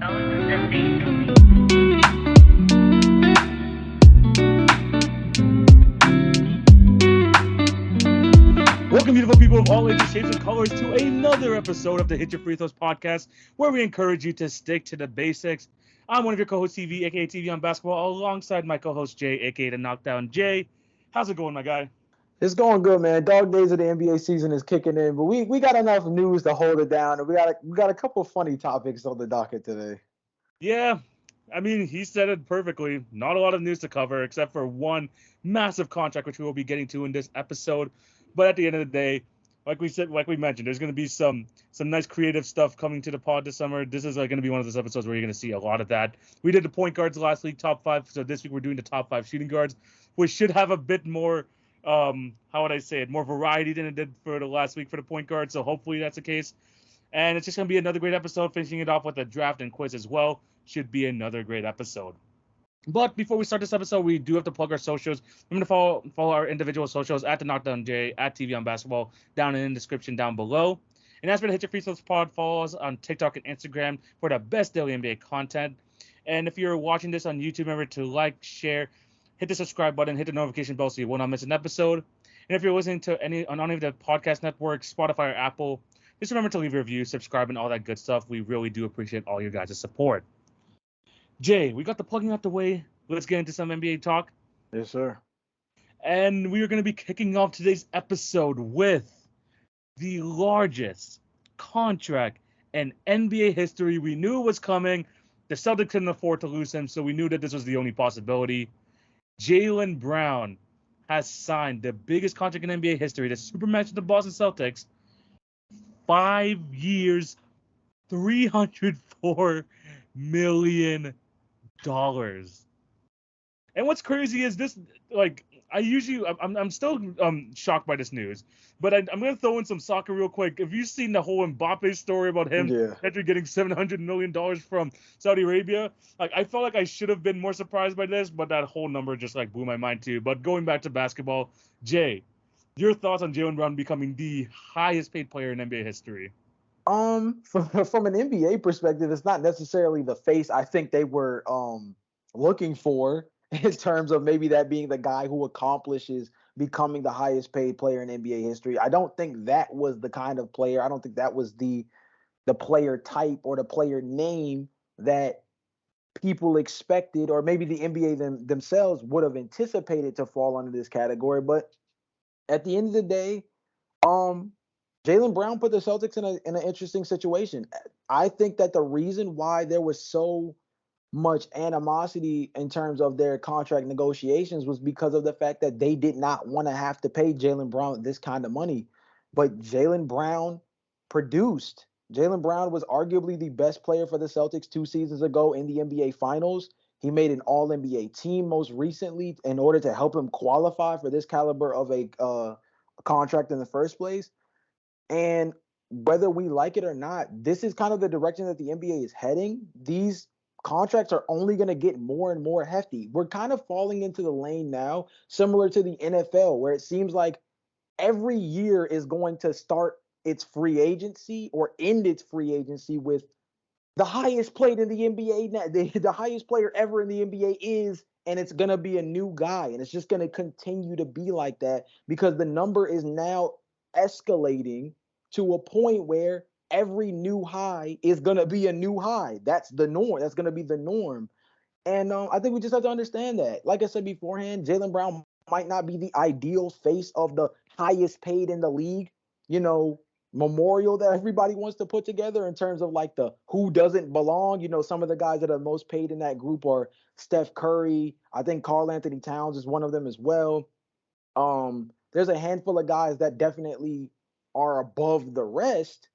Welcome, beautiful people of all ages, shapes, and colors, to another episode of the Hit Your Free Throws podcast, where we encourage you to stick to the basics. I'm one of your co-hosts, TV, aka TV on Basketball, alongside my co-host Jay, aka the Knockdown Jay. How's it going, my guy? It's going good, man. Dog days of the NBA season is kicking in, but we got enough news to hold it down, and we got a couple funny topics on the docket today. Yeah, I mean, he said it perfectly. Not a lot of news to cover, except for one massive contract, which we will be getting to in this episode. But at the end of the day, like we mentioned, there's going to be some nice creative stuff coming to the pod this summer. This is going to be one of those episodes where you're going to see a lot of that. We did the point guards last week, top 5. So this week we're doing the top 5 shooting guards, which should have a bit more, how would I say it, more variety than it did for the last week for the point guard. So hopefully that's the case. And it's just going to be another great episode, finishing it off with a draft and quiz as well. Should be another great episode. But before we start this episode, we do have to plug our socials. Remember to follow our individual socials at the Knockdown J, at TV on Basketball, down in the description down below. And as for the Hit Your Free Throws pod, follow us on TikTok and Instagram for the best daily NBA content. And if you're watching this on YouTube, remember to like, share, hit the subscribe button, hit the notification bell so you will not miss an episode. And if you're listening to any of the podcast networks, Spotify or Apple, just remember to leave a review, subscribe, and all that good stuff. We really do appreciate all your guys' support. Jay, we got the plugging out the way. Let's get into some NBA talk. Yes, sir. And we are going to be kicking off today's episode with the largest contract in NBA history. We knew it was coming. The Celtics couldn't afford to lose him, so we knew that this was the only possibility. Jaylen Brown has signed the biggest contract in NBA history, the Supermax with the Boston Celtics. 5 years, $304 million. And what's crazy is this, I'm still shocked by this news, but I'm going to throw in some soccer real quick. Have you seen the whole Mbappe story about him getting $700 million from Saudi Arabia? I felt like I should have been more surprised by this, but that whole number just blew my mind too. But going back to basketball, Jay, your thoughts on Jaylen Brown becoming the highest paid player in NBA history? From an NBA perspective, it's not necessarily the face I think they were looking for in terms of maybe that being the guy who accomplishes becoming the highest paid player in NBA history. I don't think that was the kind of player. I don't think that was the player type or the player name that people expected, or maybe the NBA themselves would have anticipated to fall under this category. But at the end of the day, Jaylen Brown put the Celtics in an interesting situation. I think that the reason why there was so much animosity in terms of their contract negotiations was because of the fact that they did not want to have to pay Jaylen Brown this kind of money. But Jaylen Brown produced. Jaylen Brown was arguably the best player for the Celtics 2 seasons ago in the NBA Finals. He made an All-NBA team most recently in order to help him qualify for this caliber of a contract in the first place. And whether we like it or not, this is kind of the direction that the NBA is heading. These contracts are only going to get more and more hefty. We're kind of falling into the lane now, similar to the NFL, where it seems like every year is going to start its free agency or end its free agency with the highest played in the NBA now. The highest player ever in the NBA is, and it's going to be a new guy. And it's just going to continue to be like that because the number is now escalating to a point where every new high is going to be a new high. That's the norm. That's going to be the norm. And I think we just have to understand that. Like I said beforehand, Jaylen Brown might not be the ideal face of the highest paid in the league, memorial that everybody wants to put together in terms of the who doesn't belong. Some of the guys that are most paid in that group are Steph Curry. I think Karl Anthony Towns is one of them as well. There's a handful of guys that definitely are above the rest.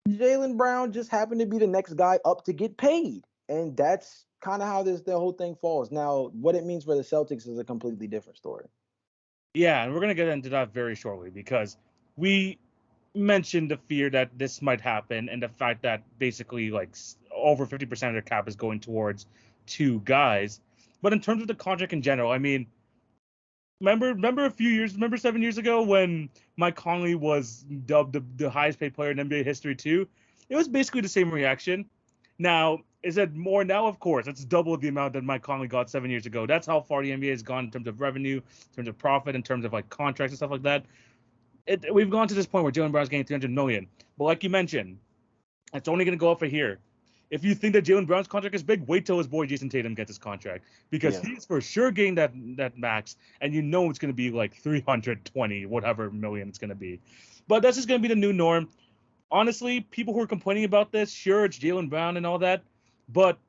Jaylen Brown just happened to be the next guy up to get paid. And that's kind of how the whole thing falls. Now, what it means for the Celtics is a completely different story. Yeah, and we're going to get into that very shortly because we mentioned the fear that this might happen and the fact that basically over 50% of their cap is going towards 2 guys. But in terms of the contract in general, I mean, remember 7 years ago when Mike Conley was dubbed the highest paid player in NBA history too? It was basically the same reaction. Now, is it more now? Of course, it's double the amount that Mike Conley got 7 years ago. That's how far the NBA has gone in terms of revenue, in terms of profit, in terms of like contracts and stuff like that. We've gone to this point where Jaylen Brown's getting 300 million. But like you mentioned, it's only going to go up for here. If you think that Jaylen Brown's contract is big, wait till his boy Jason Tatum gets his contract because Yeah. he's for sure getting that max, and you know it's going to be like 320 whatever million it's going to be. But that's just going to be the new norm. Honestly, people who are complaining about this, sure, it's Jaylen Brown and all that, but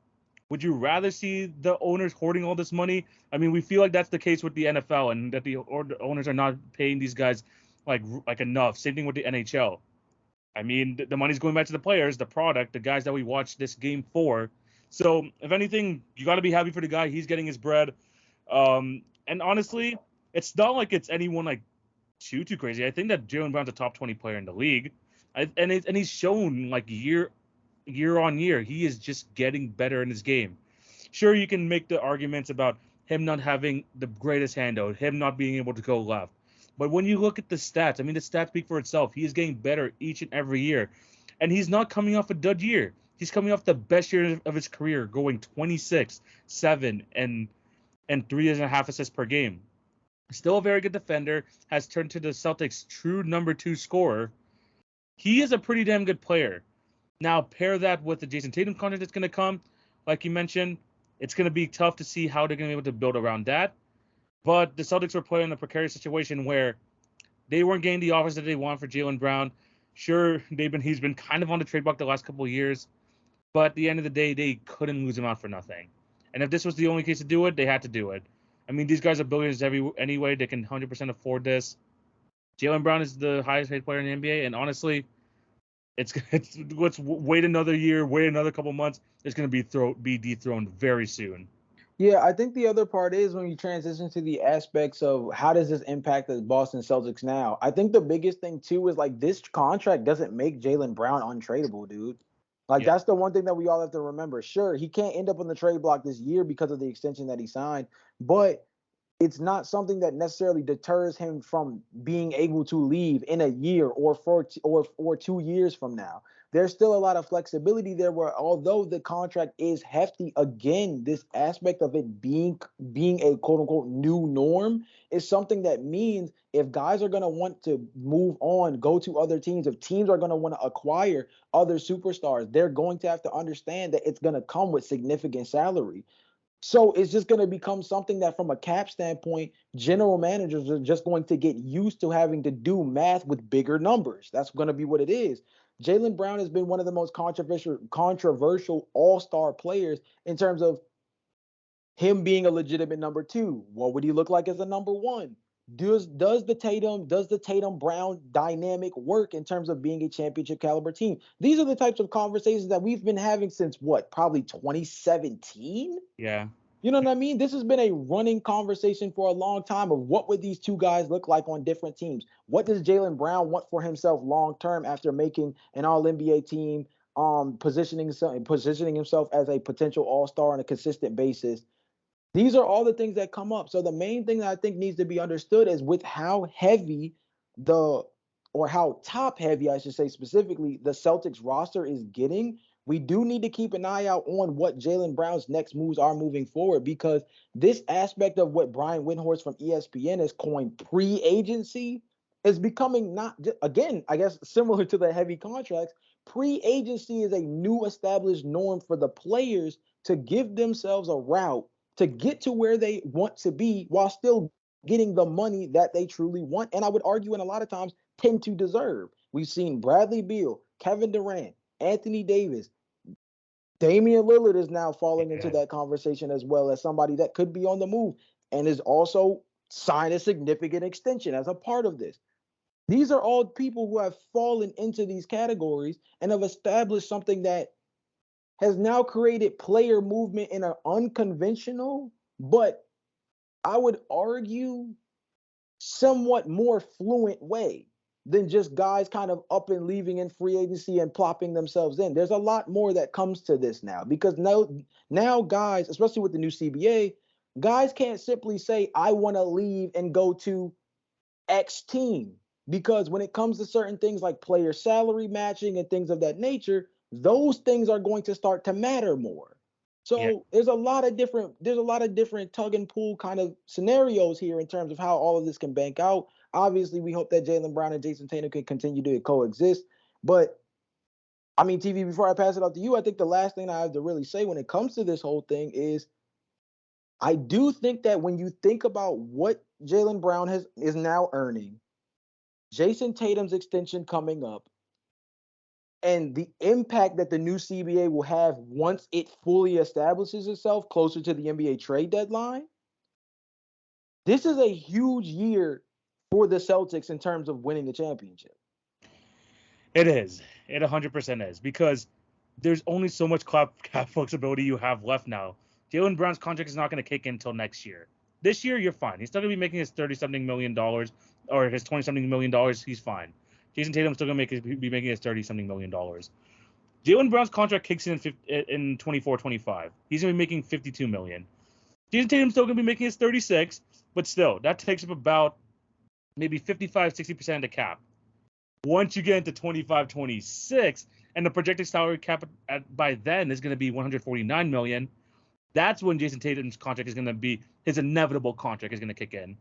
would you rather see the owners hoarding all this money? I mean, we feel like that's the case with the NFL, and that the owners are not paying these guys like enough. Same thing with the NHL. I mean, the money's going back to the players, the product, the guys that we watched this game for. So, if anything, you got to be happy for the guy. He's getting his bread. And honestly, it's not like it's anyone like too crazy. I think that Jaylen Brown's a top 20 player in the league, and he's shown like year on year he is just getting better in his game. Sure, you can make the arguments about him not having the greatest handout, him not being able to go left. But when you look at the stats, I mean, the stats speak for itself. He is getting better each and every year. And he's not coming off a dud year. He's coming off the best year of his career, going 26, 7, and 3.5 assists per game. Still a very good defender, has turned to the Celtics' true number 2 scorer. He is a pretty damn good player. Now, pair that with the Jason Tatum contract that's going to come. Like you mentioned, it's going to be tough to see how they're going to be able to build around that. But the Celtics were put in a precarious situation where they weren't getting the offers that they want for Jaylen Brown. Sure, he's been kind of on the trade block the last couple of years, but at the end of the day, they couldn't lose him out for nothing. And if this was the only case to do it, they had to do it. I mean, these guys are billionaires anyway. They can 100% afford this. Jaylen Brown is the highest paid player in the NBA, and honestly, let's wait another year, wait another couple months. It's going to be dethroned very soon. Yeah, I think the other part is when you transition to the aspects of how does this impact the Boston Celtics now? I think the biggest thing too is like this contract doesn't make Jaylen Brown untradeable, dude. Like Yeah. that's the one thing that we all have to remember. Sure, he can't end up on the trade block this year because of the extension that he signed, but it's not something that necessarily deters him from being able to leave in a year or 2 years from now. There's still a lot of flexibility there where although the contract is hefty, again, this aspect of it being a quote unquote new norm is something that means if guys are going to want to move on, go to other teams, if teams are going to want to acquire other superstars, they're going to have to understand that it's going to come with significant salary. So it's just going to become something that, from a cap standpoint, general managers are just going to get used to having to do math with bigger numbers. That's going to be what it is. Jaylen Brown has been one of the most controversial all-star players in terms of him being a legitimate number 2. What would he look like as a number 1? Does the Tatum Brown dynamic work in terms of being a championship caliber team? These are the types of conversations that we've been having since what, probably 2017? Yeah. You know what I mean? This has been a running conversation for a long time of what would these two guys look like on different teams? What does Jaylen Brown want for himself long term after making an All NBA team, positioning himself as a potential All Star on a consistent basis? These are all the things that come up. So the main thing that I think needs to be understood is with how heavy the or how top heavy, I should say specifically, the Celtics roster is getting, we do need to keep an eye out on what Jaylen Brown's next moves are moving forward, because this aspect of what Brian Windhorst from ESPN has coined pre-agency is becoming not again, I guess similar to the heavy contracts. Pre-agency is a new established norm for the players to give themselves a route to get to where they want to be while still getting the money that they truly want. And I would argue, and a lot of times tend to deserve. We've seen Bradley Beal, Kevin Durant, Anthony Davis, Damian Lillard is now falling into Yeah. that conversation as well as somebody that could be on the move and is also signed a significant extension as a part of this. These are all people who have fallen into these categories and have established something that has now created player movement in an unconventional, but I would argue somewhat more fluent way than just guys kind of up and leaving in free agency and plopping themselves in. There's a lot more that comes to this now, because now guys, especially with the new CBA, guys can't simply say I want to leave and go to X team, because when it comes to certain things like player salary matching and things of that nature, those things are going to start to matter more. Yeah. So there's a lot of different tug and pull kind of scenarios here in terms of how all of this can bank out. Obviously, we hope that Jaylen Brown and Jason Tatum can continue to coexist. But I mean, TV, before I pass it out to you, I think the last thing I have to really say when it comes to this whole thing is I do think that when you think about what Jaylen Brown is now earning, Jason Tatum's extension coming up, and the impact that the new CBA will have once it fully establishes itself closer to the NBA trade deadline, this is a huge year for the Celtics in terms of winning the championship. It is. It 100% is because there's only so much cap flexibility you have left now. Jaylen Brown's contract is not going to kick in until next year. This year, you're fine. He's still going to be making his $30-something million or his $20-something million. He's fine. Jason Tatum's still going to be making his $30-something million. Jaylen Brown's contract kicks in 24-25. He's going to be making $52 million. Jason Tatum's still going to be making his 36, but still, that takes up about maybe 55-60% of the cap. Once you get into 25-26, and the projected salary cap by then is going to be $149 million, that's when Jason Tatum's contract is going to be, his inevitable contract is going to kick in.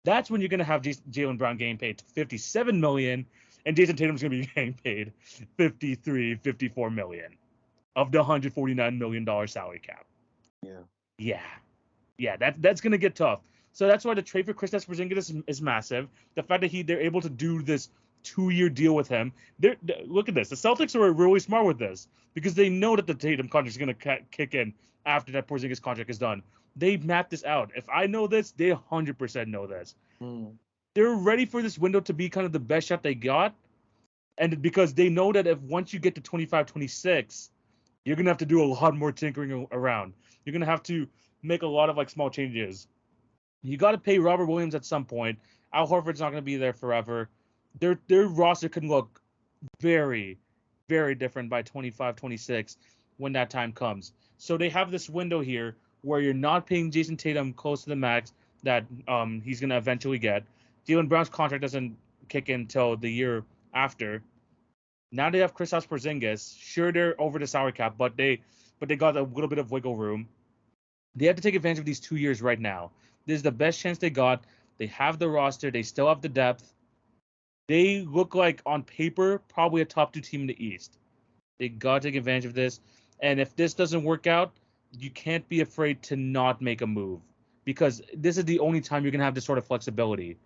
That's when you're going to have Jaylen Brown getting paid $57 million, and Jason Tatum's going to be getting paid $54 million of the $149 million salary cap. Yeah, that's going to get tough. So that's why the trade for Kristaps Porzingis is massive. The fact that they're able to do this 2-year deal with him. Look at this. The Celtics are really smart with this because they know that the Tatum contract is going to kick in after that Porzingis contract is done. They mapped this out. If I know this, they 100% know this. They're ready for this window to be kind of the best shot they got. And because they know that if once you get to 25-26, you're going to have to do a lot more tinkering around. You're going to have to make a lot of small changes. You got to pay Robert Williams at some point. Al Horford's not going to be there forever. Their roster can look very, very different by 25-26 when that time comes. So they have this window here where you're not paying Jason Tatum close to the max that he's going to eventually get. Jaylen Brown's contract doesn't kick in until the year after. Now they have Kristaps Porzingis. Sure, they're over the salary cap, but they got a little bit of wiggle room. They have to take advantage of these 2 years right now. This is the best chance they got. They have the roster. They still have the depth. They look like, on paper, probably a top 2 team in the East. They got to take advantage of this. And if this doesn't work out, you can't be afraid to not make a move because this is the only time you're going to have this sort of flexibility.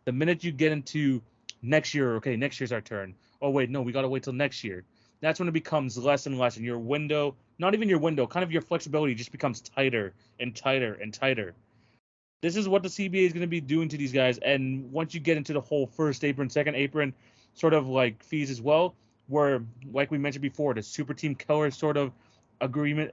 The minute you get into next year, okay, next year's our turn. Oh, wait, no, we got to wait till next year. That's when it becomes less and less. And your window, not even your window, kind of your flexibility just becomes tighter and tighter and tighter. This is what the CBA is going to be doing to these guys. And once you get into the whole first apron, second apron sort of fees as well, where, like we mentioned before, the super team killer sort of agreement,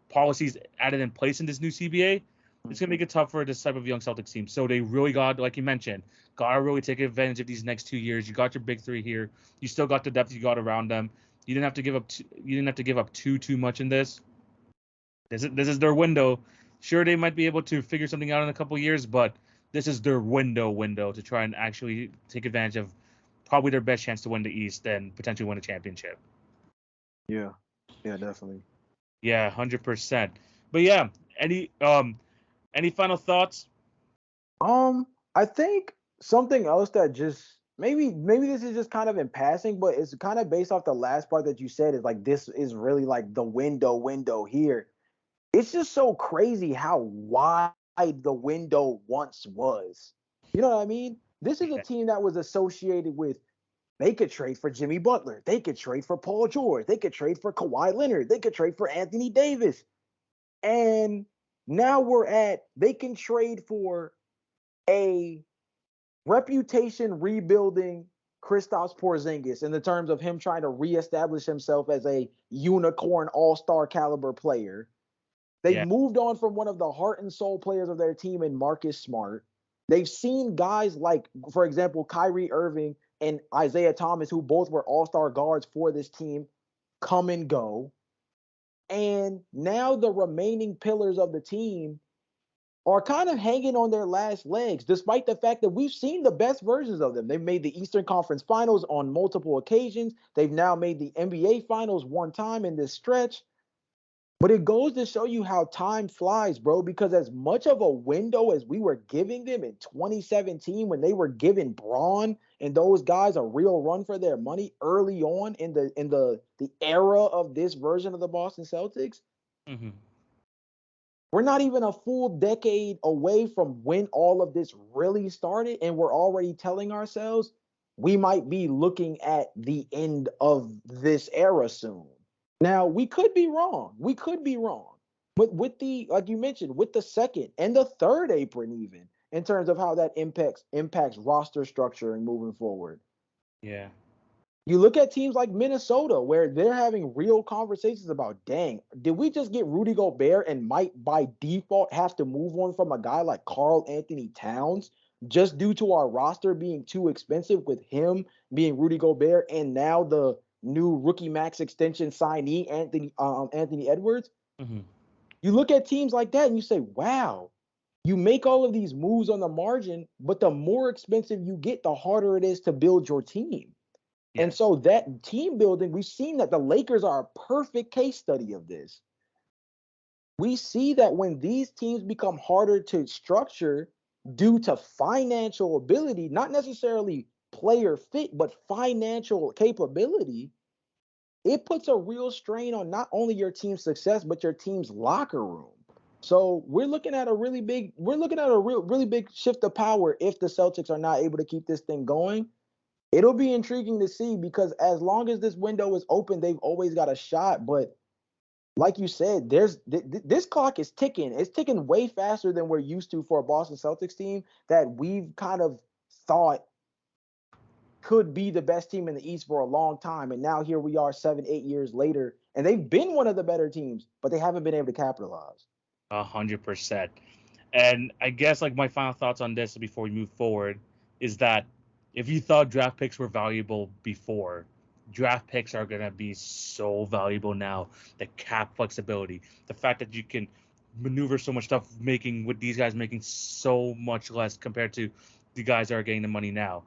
policies added in place in this new CBA, it's going to make it tough for this type of young Celtics team. So they really got, like you mentioned, got to really take advantage of these next 2 years. You got your big three here. You still got the depth you got around them. You didn't have to give up too much in this. This is their window. Sure, they might be able to figure something out in a couple of years, but this is their window to try and actually take advantage of probably their best chance to win the East and potentially win a championship. Yeah, definitely. Yeah, 100%. But yeah, any final thoughts? I think something else that just maybe this is just kind of in passing, but it's kind of based off the last part that you said is this is really the window here. It's just so crazy how wide the window once was. You know what I mean? This is a team that was associated with, they could trade for Jimmy Butler. They could trade for Paul George. They could trade for Kawhi Leonard. They could trade for Anthony Davis. And now they can trade for a reputation rebuilding Kristaps Porzingis in the terms of him trying to reestablish himself as a unicorn all-star caliber player. They've moved on from one of the heart and soul players of their team in Marcus Smart. They've seen guys like, for example, Kyrie Irving and Isaiah Thomas, who both were all-star guards for this team, come and go. And now the remaining pillars of the team are kind of hanging on their last legs, despite the fact that we've seen the best versions of them. They've made the Eastern Conference Finals on multiple occasions. They've now made the NBA Finals one time in this stretch. But it goes to show you how time flies, bro, because as much of a window as we were giving them in 2017 when they were giving Braun and those guys a real run for their money early on in the era of this version of the Boston Celtics, Mm-hmm. we're not even a full decade away from when all of this really started, and we're already telling ourselves we might be looking at the end of this era soon. Now, we could be wrong. We could be wrong. But with the, like you mentioned, with the second and the third apron, even in terms of how that impacts roster structure and moving forward. Yeah. You look at teams like Minnesota, where they're having real conversations about, dang, did we just get Rudy Gobert and might by default have to move on from a guy like Karl Anthony Towns just due to our roster being too expensive with him being Rudy Gobert and now the new rookie max extension signee Anthony Edwards? Mm-hmm. You look at teams like that and you say, wow, you make all of these moves on the margin, but the more expensive you get, the harder it is to build your team. And Yes. so that team building, we've seen that the Lakers are a perfect case study of this. We see that when these teams become harder to structure due to financial ability, not necessarily player fit, but financial capability, it puts a real strain on not only your team's success, but your team's locker room. So we're looking at a really big shift of power if the Celtics are not able to keep this thing going. It'll be intriguing to see because as long as this window is open, they've always got a shot. But like you said, this clock is ticking. It's ticking way faster than we're used to for a Boston Celtics team that we've kind of thought could be the best team in the East for a long time. And now here we are 7, 8 years later, and they've been one of the better teams, but they haven't been able to capitalize. 100%. And I guess like my final thoughts on this before we move forward is that if you thought draft picks were valuable before, draft picks are gonna be so valuable now. The cap flexibility, the fact that you can maneuver so much stuff, making with these guys making so much less compared to the guys that are getting the money now.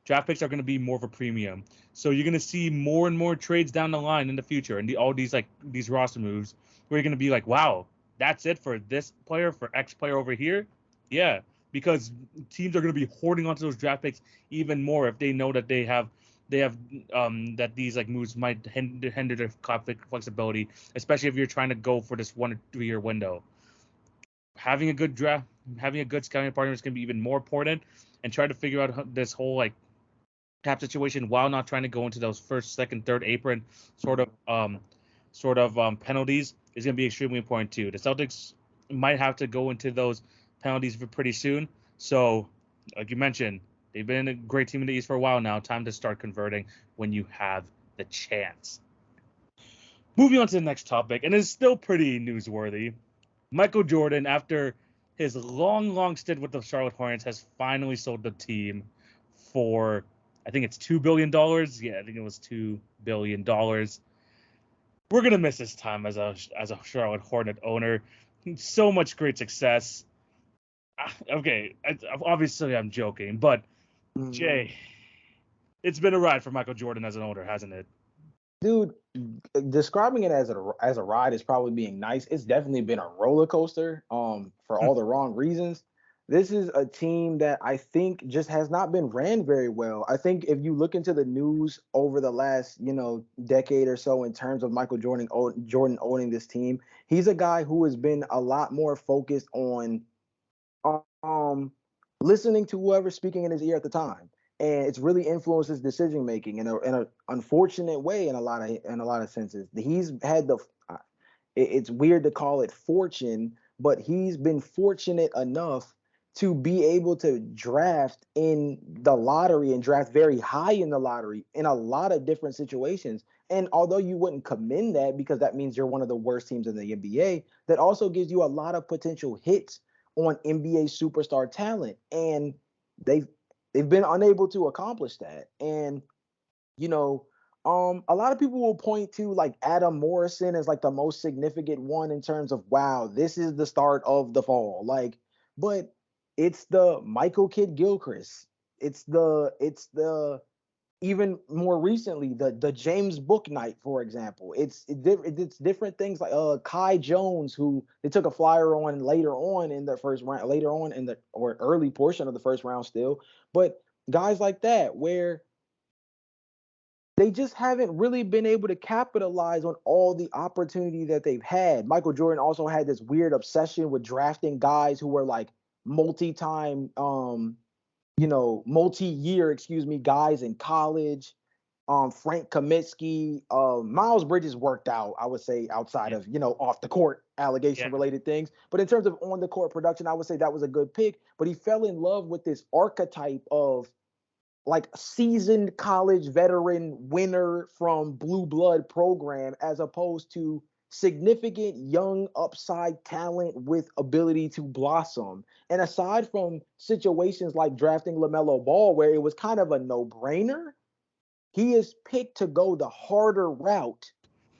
Draft picks are going to be more of a premium, so you're going to see more and more trades down the line in the future, and all these like these roster moves where you're going to be like, wow, that's it for this player, for X player over here. Yeah, because teams are going to be hoarding onto those draft picks even more if they know that they have that these like moves might hinder their cap flexibility, especially if you're trying to go for this 1 or 2 year window. Having a good draft, having a good scouting partner is going to be even more important, and try to figure out this whole like cap situation while not trying to go into those first, second, third apron penalties is going to be extremely important too. The Celtics might have to go into those penalties for pretty soon. So, like you mentioned, they've been a great team in the East for a while now. Time to start converting when you have the chance. Moving on to the next topic, and it's still pretty newsworthy. Michael Jordan, after his long stint with the Charlotte Hornets, has finally sold the team for, I think it's $2 billion. Yeah, I think it was $2 billion. We're gonna miss his time as a Charlotte Hornet owner. So much great success. Okay, obviously I'm joking, but Jay, it's been a ride for Michael Jordan as an owner, hasn't it? Dude, describing it as a ride is probably being nice. It's definitely been a roller coaster for all the wrong reasons. This is a team that I think just has not been ran very well. I think if you look into the news over the last, decade or so in terms of Michael Jordan owning this team, he's a guy who has been a lot more focused on um listening to whoever's speaking in his ear at the time, and it's really influenced his decision making in a unfortunate way in a lot of senses. He's had it's weird to call it fortune, but he's been fortunate enough to be able to draft in the lottery and draft very high in the lottery in a lot of different situations. And although you wouldn't commend that because that means you're one of the worst teams in the NBA, that also gives you a lot of potential hits on NBA superstar talent. And they've they've been unable to accomplish that. And you know, a lot of people will point to like Adam Morrison as like the most significant one in terms of wow, this is the start of the fall. Like but it's the Michael Kidd Gilchrist. It's the even more recently the James Book Knight, for example. It's different things like Kai Jones, who they took a flyer on later on in the first round, later on in the or early portion of the first round still, but guys like that where they just haven't really been able to capitalize on all the opportunity that they've had. Michael Jordan also had this weird obsession with drafting guys who were like multi-time multi-year, guys in college. Frank Kaminsky, Miles Bridges worked out, I would say, outside Yeah. of, off the court Yeah. allegation related things. But in terms of on the court production, I would say that was a good pick. But he fell in love with this archetype of like seasoned college veteran winner from blue blood program as opposed to significant young upside talent with ability to blossom. And aside from situations like drafting LaMelo Ball, where it was kind of a no-brainer, he is picked to go the harder route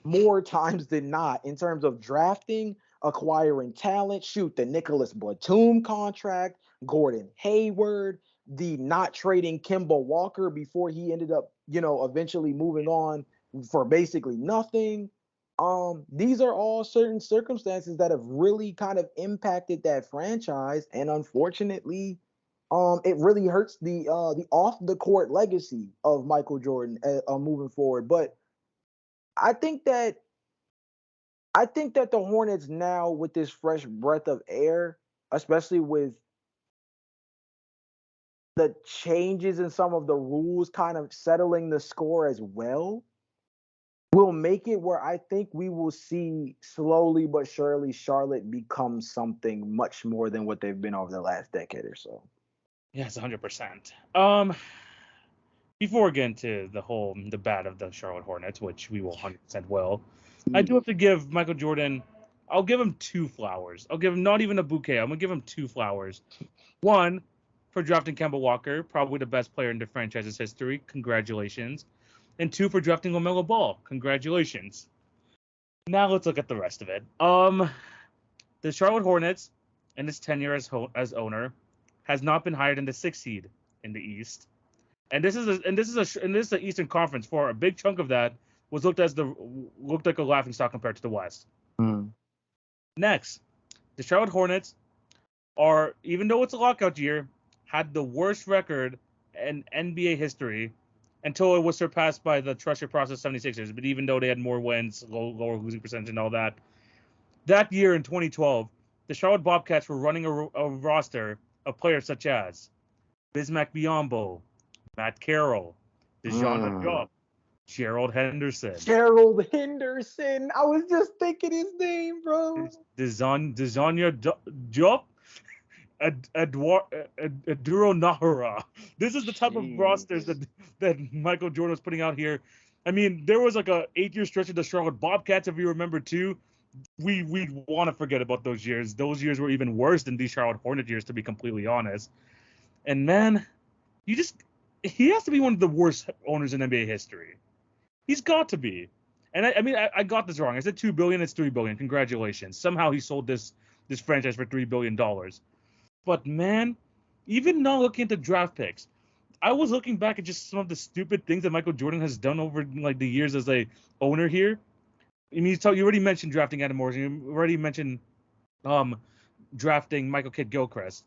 more times than not in terms of drafting, acquiring talent. Shoot, the Nicholas Batum contract, Gordon Hayward, the not trading Kemba Walker before he ended up, eventually moving on for basically nothing. These are all certain circumstances that have really kind of impacted that franchise, and unfortunately, it really hurts the off the court legacy of Michael Jordan moving forward. But I think that the Hornets now, with this fresh breath of air, especially with the changes in some of the rules kind of settling the score as well, will make it where I think we will see slowly but surely Charlotte become something much more than what they've been over the last decade or so. Yes, 100%. Before we get into the bad of the Charlotte Hornets, which we will 100% will, I do have to give Michael Jordan. I'll give him 2 flowers. I'll give him not even a bouquet. I'm gonna give him 2 flowers. One, for drafting Kemba Walker, probably the best player in the franchise's history. Congratulations. And 2, for drafting LaMelo Ball. Congratulations. Now let's look at the rest of it. The Charlotte Hornets, in its tenure as owner, has not been higher than the 6th seed in the East. And this is the Eastern Conference. For a big chunk of that was looked like a laughingstock compared to the West. Mm. Next, the Charlotte Hornets are, even though it's a lockout year, had the worst record in NBA history until it was surpassed by the Trust Process 76ers. But even though they had more wins, lower losing percentage, and all that year in 2012, the Charlotte Bobcats were running a roster of players such as Bismack Biyombo, Matt Carroll, DeJounte Diop, Gerald Henderson. Gerald Henderson. I was just thinking his name, bro. Dezanya Diop, Aduro Nahara. This is the type of rosters that Michael Jordan was putting out here. I mean, there was like a 8-year stretch of the Charlotte Bobcats, if you remember too. We want to forget about those years. Those years were even worse than these Charlotte Hornet years, to be completely honest. And man, he has to be one of the worst owners in NBA history. He's got to be. And I got this wrong. I said $2 billion. It's $3 billion. Congratulations. Somehow he sold this franchise for $3 billion. But man, even now looking at the draft picks, I was looking back at just some of the stupid things that Michael Jordan has done over like the years as a owner here. I mean, you already mentioned drafting Adam Morrison. You already mentioned drafting Michael Kidd Gilchrist.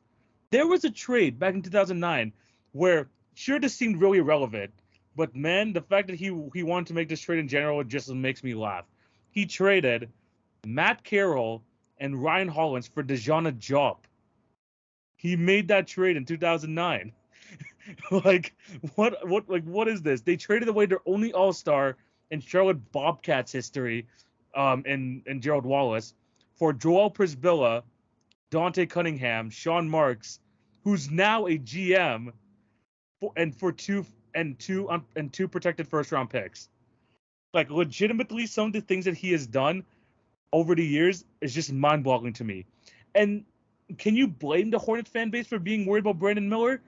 There was a trade back in 2009 where, sure, this seemed really irrelevant, but man, the fact that he wanted to make this trade in general just makes me laugh. He traded Matt Carroll and Ryan Hollins for DeJounte Diop. He made that trade in 2009. Like, what is this? They traded away their only All-Star in Charlotte Bobcats history, and Gerald Wallace, for Joel Prisbilla, Dante Cunningham, Sean Marks, who's now a GM, for two protected first-round picks. Like, legitimately, some of the things that he has done over the years is just mind-boggling to me. And can you blame the Hornets fan base for being worried about Brandon Miller?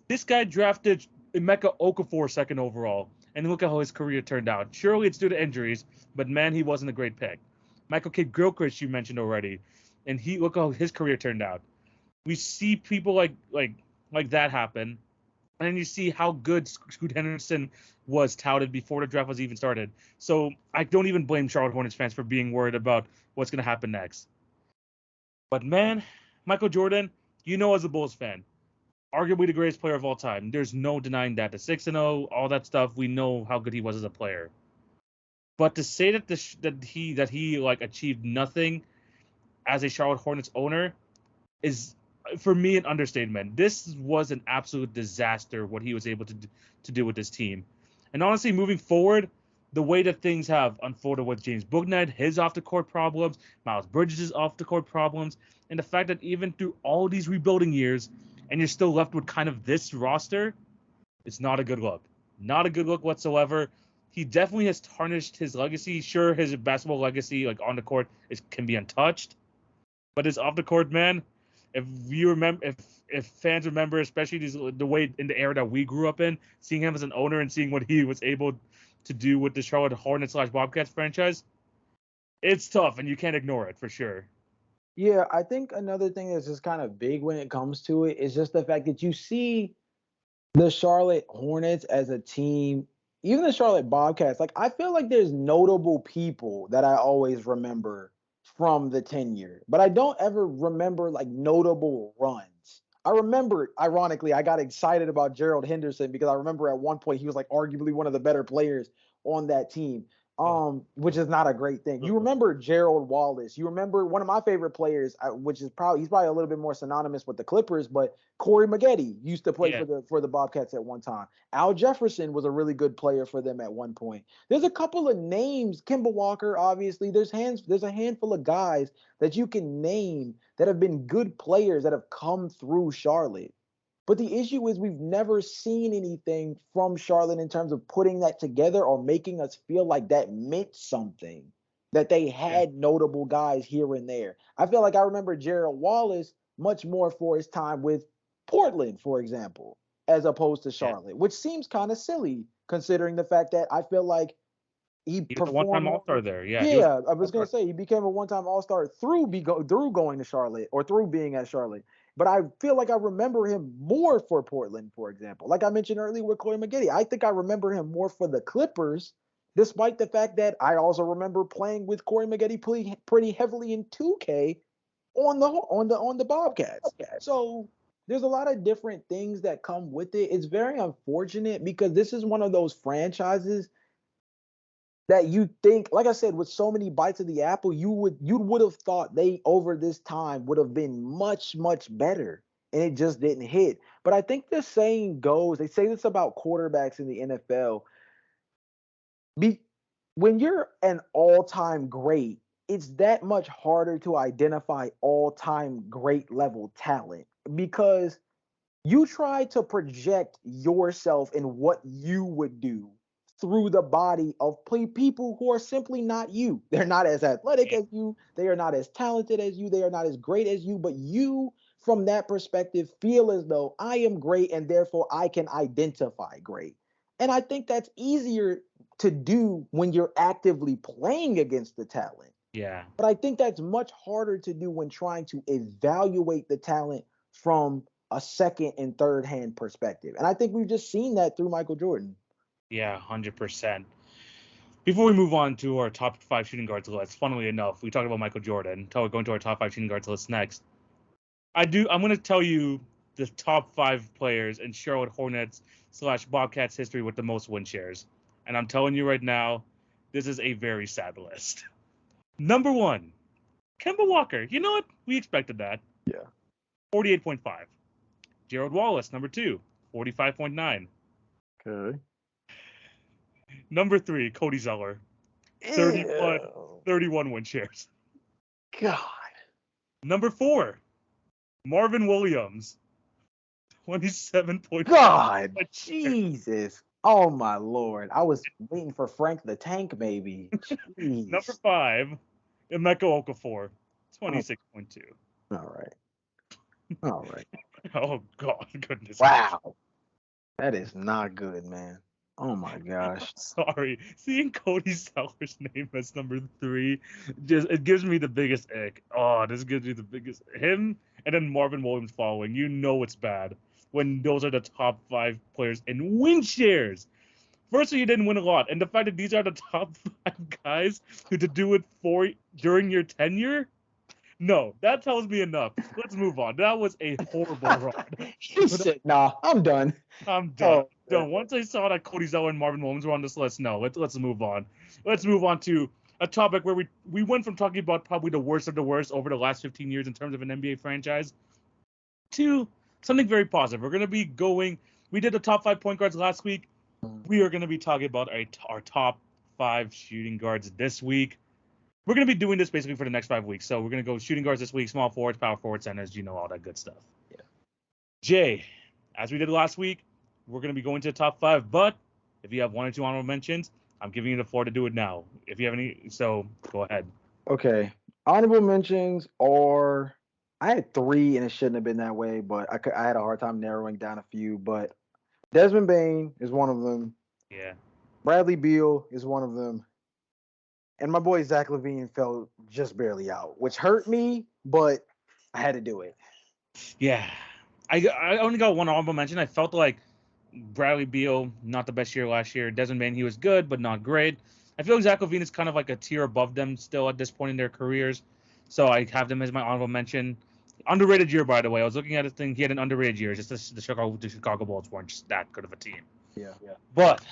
This guy drafted Emeka Okafor 2nd overall, and look at how his career turned out. Surely it's due to injuries, but man, he wasn't a great pick. Michael Kidd Gilchrist, you mentioned already, and look how his career turned out. We see people like that happen, and then you see how good Scoot Henderson was touted before the draft was even started. So I don't even blame Charlotte Hornets fans for being worried about what's going to happen next. But man, Michael Jordan, as a Bulls fan, arguably the greatest player of all time. There's no denying that. The 6-0, all that stuff, we know how good he was as a player. But to say that he like achieved nothing as a Charlotte Hornets owner is, for me, an understatement. This was an absolute disaster what he was able to do with this team. And honestly, moving forward, the way that things have unfolded with James Bouknight, his off-the-court problems, Miles Bridges' off-the-court problems, and the fact that even through all these rebuilding years, and you're still left with kind of this roster, it's not a good look. Not a good look whatsoever. He definitely has tarnished his legacy. Sure, his basketball legacy, like on the court, can be untouched. But his off-the-court, man, if you remember, if fans remember, especially the way in the era that we grew up in, seeing him as an owner and seeing what he was able to do with the Charlotte Hornets / Bobcats franchise, it's tough, and you can't ignore it for sure. Yeah, I think another thing that's just kind of big when it comes to it is just the fact that you see the Charlotte Hornets as a team, even the Charlotte Bobcats. Like, I feel like there's notable people that I always remember from the tenure, but I don't ever remember like notable runs. I remember, ironically, I got excited about Gerald Henderson because I remember at one point he was like arguably one of the better players on that team. Which is not a great thing. You remember Gerald Wallace. You remember one of my favorite players, which is he's probably a little bit more synonymous with the Clippers, but Corey Maggette used to play for the Bobcats at one time. Al Jefferson was a really good player for them at one point. There's a couple of names, Kemba Walker, obviously. There's a handful of guys that you can name that have been good players that have come through Charlotte. But the issue is we've never seen anything from Charlotte in terms of putting that together or making us feel like that meant something, that they had notable guys here and there. I feel like I remember Gerald Wallace much more for his time with Portland, for example, as opposed to Charlotte, which seems kind of silly considering the fact that I feel like he was a one-time All-Star there. Yeah, I was going to say he became a one-time All-Star through going to Charlotte or through being at Charlotte. But I feel like I remember him more for Portland, for example. Like I mentioned earlier with Corey Maggette, I think I remember him more for the Clippers, despite the fact that I also remember playing with Corey Maggette pretty heavily in 2K on the Bobcats. So there's a lot of different things that come with it. It's very unfortunate because this is one of those franchises that you think, like I said, with so many bites of the apple, you would have thought they over this time would have been much, much better, and it just didn't hit. But I think the saying goes, they say this about quarterbacks in the NFL. When you're an all-time great, it's that much harder to identify all-time great level talent because you try to project yourself in what you would do through the body of people who are simply not you. They're not as athletic as you. They are not as talented as you. They are not as great as you. But you, from that perspective, feel as though I am great and therefore I can identify great. And I think that's easier to do when you're actively playing against the talent. Yeah. But I think that's much harder to do when trying to evaluate the talent from a second and third hand perspective. And I think we've just seen that through Michael Jordan. Yeah, 100%. Before we move on to our top 5 shooting guards list, funnily enough, we talked about Michael Jordan. Going to our top 5 shooting guards list next. I'm going to tell you the top 5 players in Charlotte Hornets / Bobcats history with the most win shares. And I'm telling you right now, this is a very sad list. Number 1, Kemba Walker. You know what? We expected that. Yeah. 48.5. Gerald Wallace, number 2, 45.9. Okay. Number 3, Cody Zeller, 31 win shares. God. Number 4, Marvin Williams, 27.5. God, Jesus. Oh, my Lord. I was waiting for Frank the Tank, maybe. Jeez. Number 5, Emeka Okafor, 26.2. All right. Oh, God, goodness. Wow. That is not good, man. Oh my gosh. Sorry, seeing Cody Zeller's name as number 3, just it gives me the biggest ick. Oh, this gives me the biggest him, and then Marvin Williams following. You know it's bad when those are the top 5 players in win shares. Firstly, you didn't win a lot, and the fact that these are the top 5 guys who to do it for during your tenure. No, that tells me enough. Let's move on. That was a horrible run. He said, "Nah, I'm done." I'm done. Oh, Done. Once I saw that Cody Zeller and Marvin Williams were on this list, no, let's move on. Let's move on to a topic where we went from talking about probably the worst of the worst over the last 15 years in terms of an NBA franchise to something very positive. We're going to be going. We did the top 5 point guards last week. We are going to be talking about our top 5 shooting guards this week. We're going to be doing this basically for the next 5 weeks. So we're going to go shooting guards this week, small forwards, power forwards, centers, all that good stuff. Yeah. Jay, as we did last week, we're going to be going to the top 5. But if you have 1 or 2 honorable mentions, I'm giving you the floor to do it now. If you have any, so go ahead. Okay. Honorable mentions are, I had 3 and it shouldn't have been that way, but I had a hard time narrowing down a few. But Desmond Bane is one of them. Yeah. Bradley Beal is one of them. And my boy Zach LaVine fell just barely out, which hurt me, but I had to do it. Yeah. I only got 1 honorable mention. I felt like Bradley Beal, not the best year last year. Desmond Bane, he was good, but not great. I feel like Zach LaVine is kind of like a tier above them still at this point in their careers. So I have them as my honorable mention. Underrated year, by the way. I was looking at his thing. He had an underrated year. Just the Chicago Bulls weren't just that good of a team. Yeah. But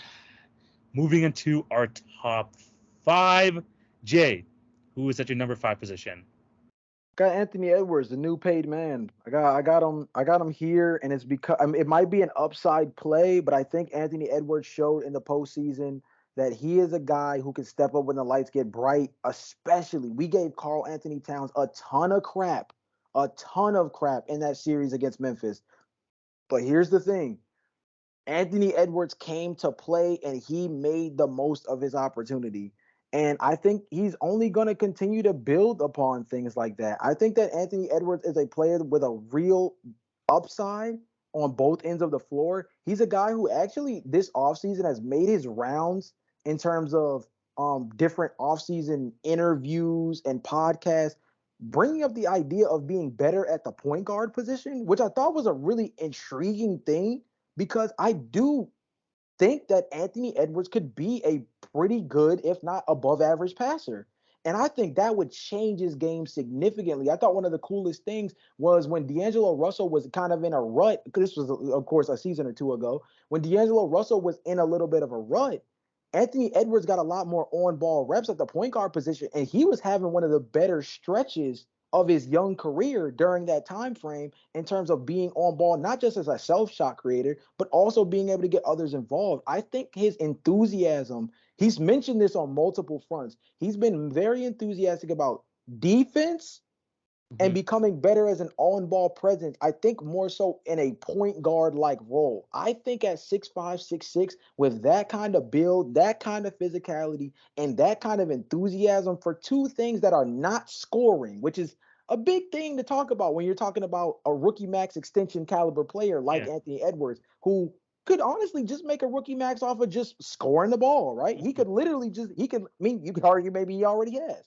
moving into our top 5, Jay, who is at your number 5 position? Got Anthony Edwards, the new paid man. I got him here, and it's because it might be an upside play, but I think Anthony Edwards showed in the postseason that he is a guy who can step up when the lights get bright. Especially, we gave Karl Anthony Towns a ton of crap in that series against Memphis. But here's the thing. Anthony Edwards came to play and he made the most of his opportunity. And I think he's only going to continue to build upon things like that. I think that Anthony Edwards is a player with a real upside on both ends of the floor. He's a guy who actually this offseason has made his rounds in terms of different offseason interviews and podcasts, bringing up the idea of being better at the point guard position, which I thought was a really intriguing thing because I do think that Anthony Edwards could be a pretty good, if not above average passer. And I think that would change his game significantly. I thought one of the coolest things was when D'Angelo Russell was kind of in a rut, because this was, of course, a season or 2 ago, when D'Angelo Russell was in a little bit of a rut, Anthony Edwards got a lot more on-ball reps at the point guard position, and he was having one of the better stretches of his young career during that time frame in terms of being on ball, not just as a self-shot creator, but also being able to get others involved. I think his enthusiasm, he's mentioned this on multiple fronts. He's been very enthusiastic about defense and becoming better as an on-ball presence. I think more so in a point guard-like role. I think at 6'5", 6'6", with that kind of build, that kind of physicality, and that kind of enthusiasm for 2 things that are not scoring, which is a big thing to talk about when you're talking about a rookie max extension caliber player like Anthony Edwards, who could honestly just make a rookie max off of just scoring the ball, right? He could literally you could argue maybe he already has.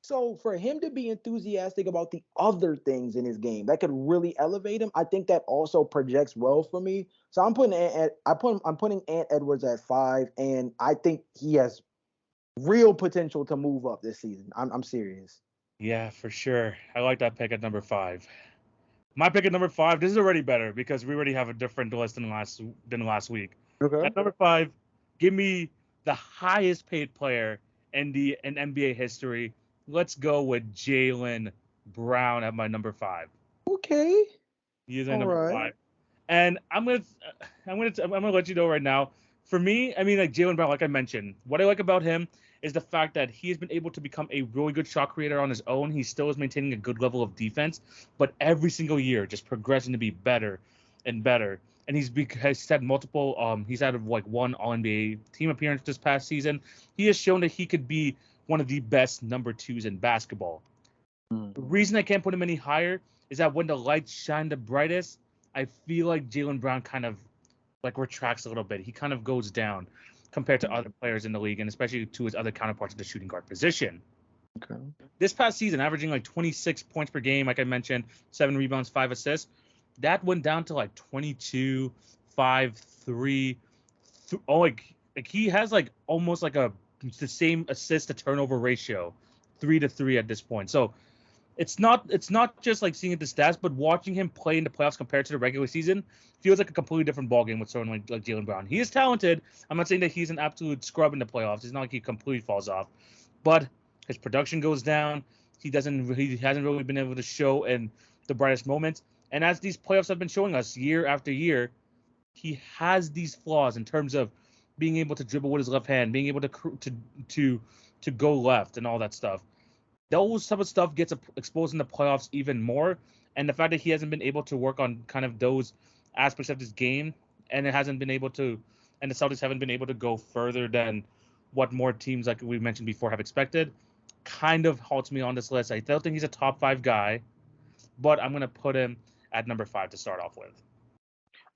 So for him to be enthusiastic about the other things in his game that could really elevate him, I think that also projects well for me. So I'm putting Ant Edwards at 5, and I think he has real potential to move up this season. I'm serious. Yeah, for sure. I like that pick at number 5. My pick at number 5. This is already better because we already have a different list than last week. Okay. At number 5, give me the highest paid player in NBA history. Let's go with Jaylen Brown at my number 5. Okay. He is at number 5. And I'm gonna let you know right now. For me, I mean, like Jaylen Brown, like I mentioned, what I like about him is the fact that he has been able to become a really good shot creator on his own. He still is maintaining a good level of defense, but every single year just progressing to be better and better. And he's had multiple. He's had like 1 All-NBA team appearance this past season. He has shown that he could be one of the best number 2s in basketball. The reason I can't put him any higher is that when the lights shine the brightest, I feel like Jaylen Brown kind of like retracts a little bit. He kind of goes down. compared to other players in the league, and especially to his other counterparts at the shooting guard position. Okay. This past season, averaging like 26 points per game, like I mentioned, 7 rebounds, 5 assists. That went down to like 22, 5, 3. Like he has like almost like the same assist to turnover ratio, 3-3 at this point. So it's not just like seeing the stats, but watching him play in the playoffs compared to the regular season feels like a completely different ballgame with someone like Jaylen Brown. He is talented. I'm not saying that he's an absolute scrub in the playoffs. It's not like he completely falls off, but his production goes down. He hasn't really been able to show in the brightest moments. And as these playoffs have been showing us year after year, he has these flaws in terms of being able to dribble with his left hand, being able to go left and all that stuff. Those type of stuff gets exposed in the playoffs even more. And the fact that he hasn't been able to work on kind of those aspects of his game, and the Celtics haven't been able to go further than what more teams, like we mentioned before, have expected, kind of halts me on this list. I still think he's a top 5 guy, but I'm going to put him at number 5 to start off with.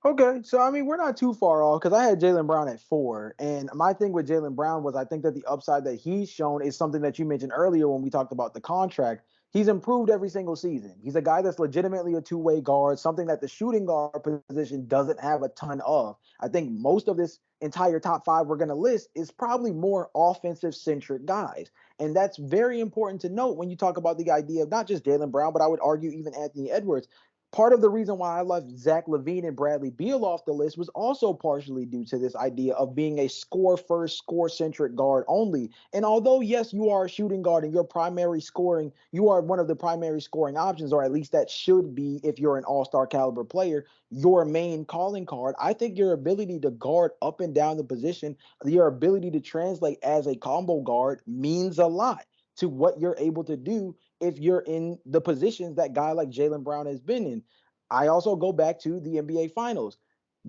Okay, so I mean, we're not too far off because I had Jaylen Brown at 4. And my thing with Jaylen Brown was I think that the upside that he's shown is something that you mentioned earlier when we talked about the contract. He's improved every single season. He's a guy that's legitimately a two-way guard, something that the shooting guard position doesn't have a ton of. I think most of this entire top 5 we're going to list is probably more offensive-centric guys. And that's very important to note when you talk about the idea of not just Jaylen Brown, but I would argue even Anthony Edwards. Part of the reason why I left Zach LaVine and Bradley Beal off the list was also partially due to this idea of being a score-first, score-centric guard only. And although, yes, you are a shooting guard and you are one of the primary scoring options, or at least that should be if you're an all-star caliber player, your main calling card, I think your ability to guard up and down the position, your ability to translate as a combo guard means a lot to what you're able to do if you're in the positions that guy like Jaylen Brown has been in. I also go back to the NBA Finals.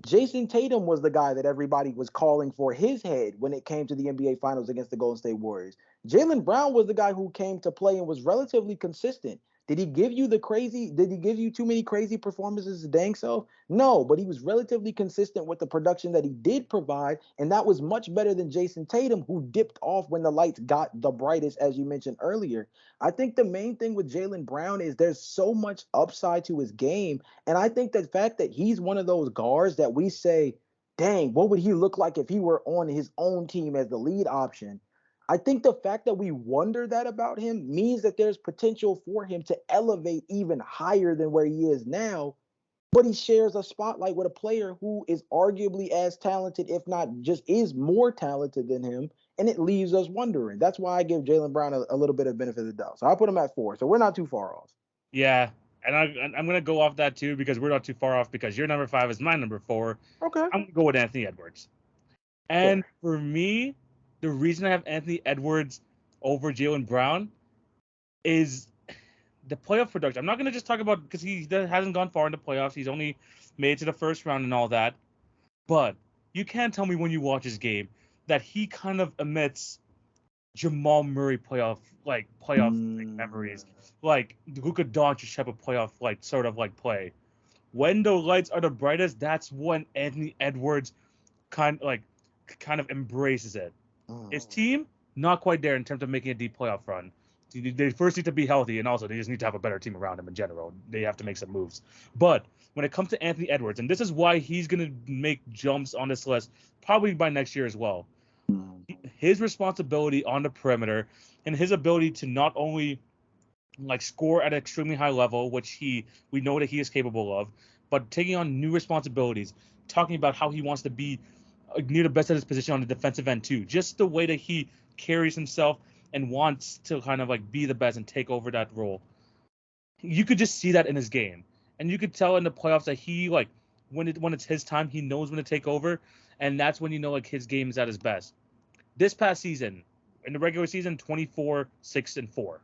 Jason Tatum was the guy that everybody was calling for his head when it came to the NBA Finals against the Golden State Warriors. Jaylen Brown was the guy who came to play and was relatively consistent. Did he give you too many crazy performances, dang self? No, but he was relatively consistent with the production that he did provide, and that was much better than Jason Tatum, who dipped off when the lights got the brightest, as you mentioned earlier. I think the main thing with Jaylen Brown is there's so much upside to his game, and I think the fact that he's one of those guards that we say, dang, what would he look like if he were on his own team as the lead option? I think the fact that we wonder that about him means that there's potential for him to elevate even higher than where he is now, but he shares a spotlight with a player who is arguably as talented, if not just is more talented than him, and it leaves us wondering. That's why I give Jaylen Brown a little bit of benefit of the doubt. So I put him at 4. So we're not too far off. Yeah, and I'm going to go off that too because we're not too far off because your number 5 is my number 4. Okay. I'm going to go with Anthony Edwards. And for me, the reason I have Anthony Edwards over Jaylen Brown is the playoff production. I'm not going to just talk about because he hasn't gone far in the playoffs. He's only made it to the first round and all that. But you can't tell me when you watch his game that he kind of emits Jamal Murray playoff memories, like Luka Doncic type of playoff sort of play. When the lights are the brightest, that's when Anthony Edwards kind of embraces it. His team, not quite there in terms of making a deep playoff run. They first need to be healthy, and also they just need to have a better team around him in general. They have to make some moves. But when it comes to Anthony Edwards, and this is why he's going to make jumps on this list probably by next year as well, his responsibility on the perimeter and his ability to not only score at an extremely high level, which we know that he is capable of, but taking on new responsibilities, talking about how he wants to be near the best at his position on the defensive end too. Just the way that he carries himself and wants to kind of be the best and take over that role. You could just see that in his game. And you could tell in the playoffs that he when it's his time, he knows when to take over, and that's when his game is at his best. This past season, in the regular season, 24, 6, and 4.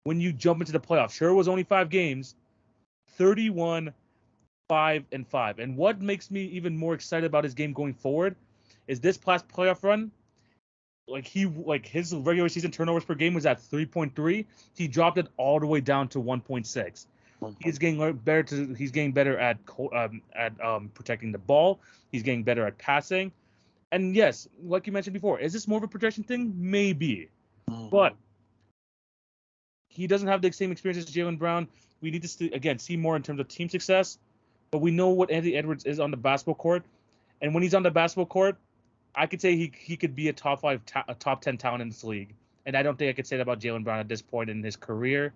When you jump into the playoffs, sure it was only 5 games, 31, 5, and 5. And what makes me even more excited about his game going forward is this past playoff run. His regular season turnovers per game was at 3.3. He dropped it all the way down to 1.6. He's getting better at protecting the ball. He's getting better at passing, And yes, like you mentioned before, is this more of a projection thing? Maybe. But he doesn't have the same experience as Jaylen Brown. We need to, again, see more in terms of team success. But we know what Anthony Edwards is on the basketball court. And when he's on the basketball court, I could say he could be a top 5, a top 10 talent in this league. And I don't think I could say that about Jaylen Brown at this point in his career.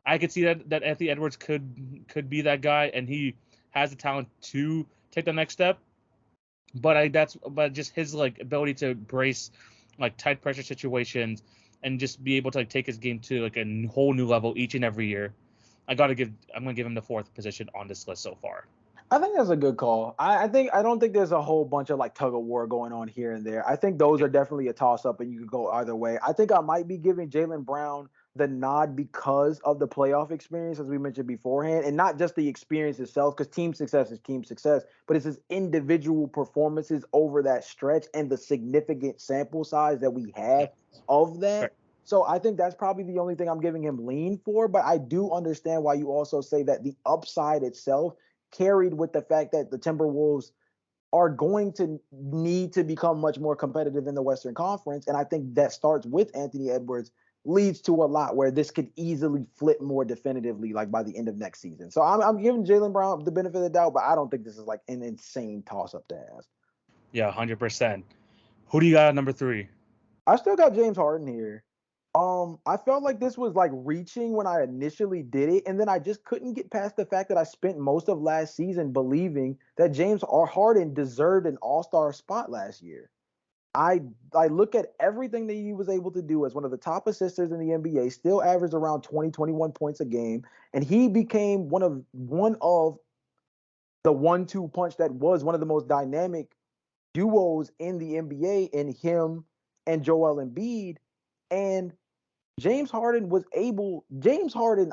I could see that Anthony Edwards could be that guy, and he has the talent to take the next step. But just his like ability to brace like tight pressure situations and just be able to like take his game to like a whole new level each and every year. I'm gonna give him the 4th position on this list so far. I think that's a good call. I don't think there's a whole bunch of like tug of war going on here and there. I think those are definitely a toss up, and you could go either way. I think I might be giving Jaylen Brown the nod because of the playoff experience, as we mentioned beforehand, and not just the experience itself, because team success is team success, but it's his individual performances over that stretch and the significant sample size that we have of that. Right. So I think that's probably the only thing I'm giving him lean for, but I do understand why you also say that the upside itself carried with the fact that the Timberwolves are going to need to become much more competitive in the Western Conference. And I think that starts with Anthony Edwards, leads to a lot where this could easily flip more definitively, like by the end of next season. So I'm giving Jaylen Brown the benefit of the doubt, but I don't think this is like an insane toss-up to ask. Yeah, 100%. Who do you got at number 3? I still got James Harden here. I felt like this was like reaching when I initially did it, and then I just couldn't get past the fact that I spent most of last season believing that James Harden deserved an All-Star spot last year. I look at everything that he was able to do as one of the top assisters in the NBA, still averaged around 20, 21 points a game, and he became one of the 1-2 punch that was one of the most dynamic duos in the NBA in him and Joel Embiid. And James Harden,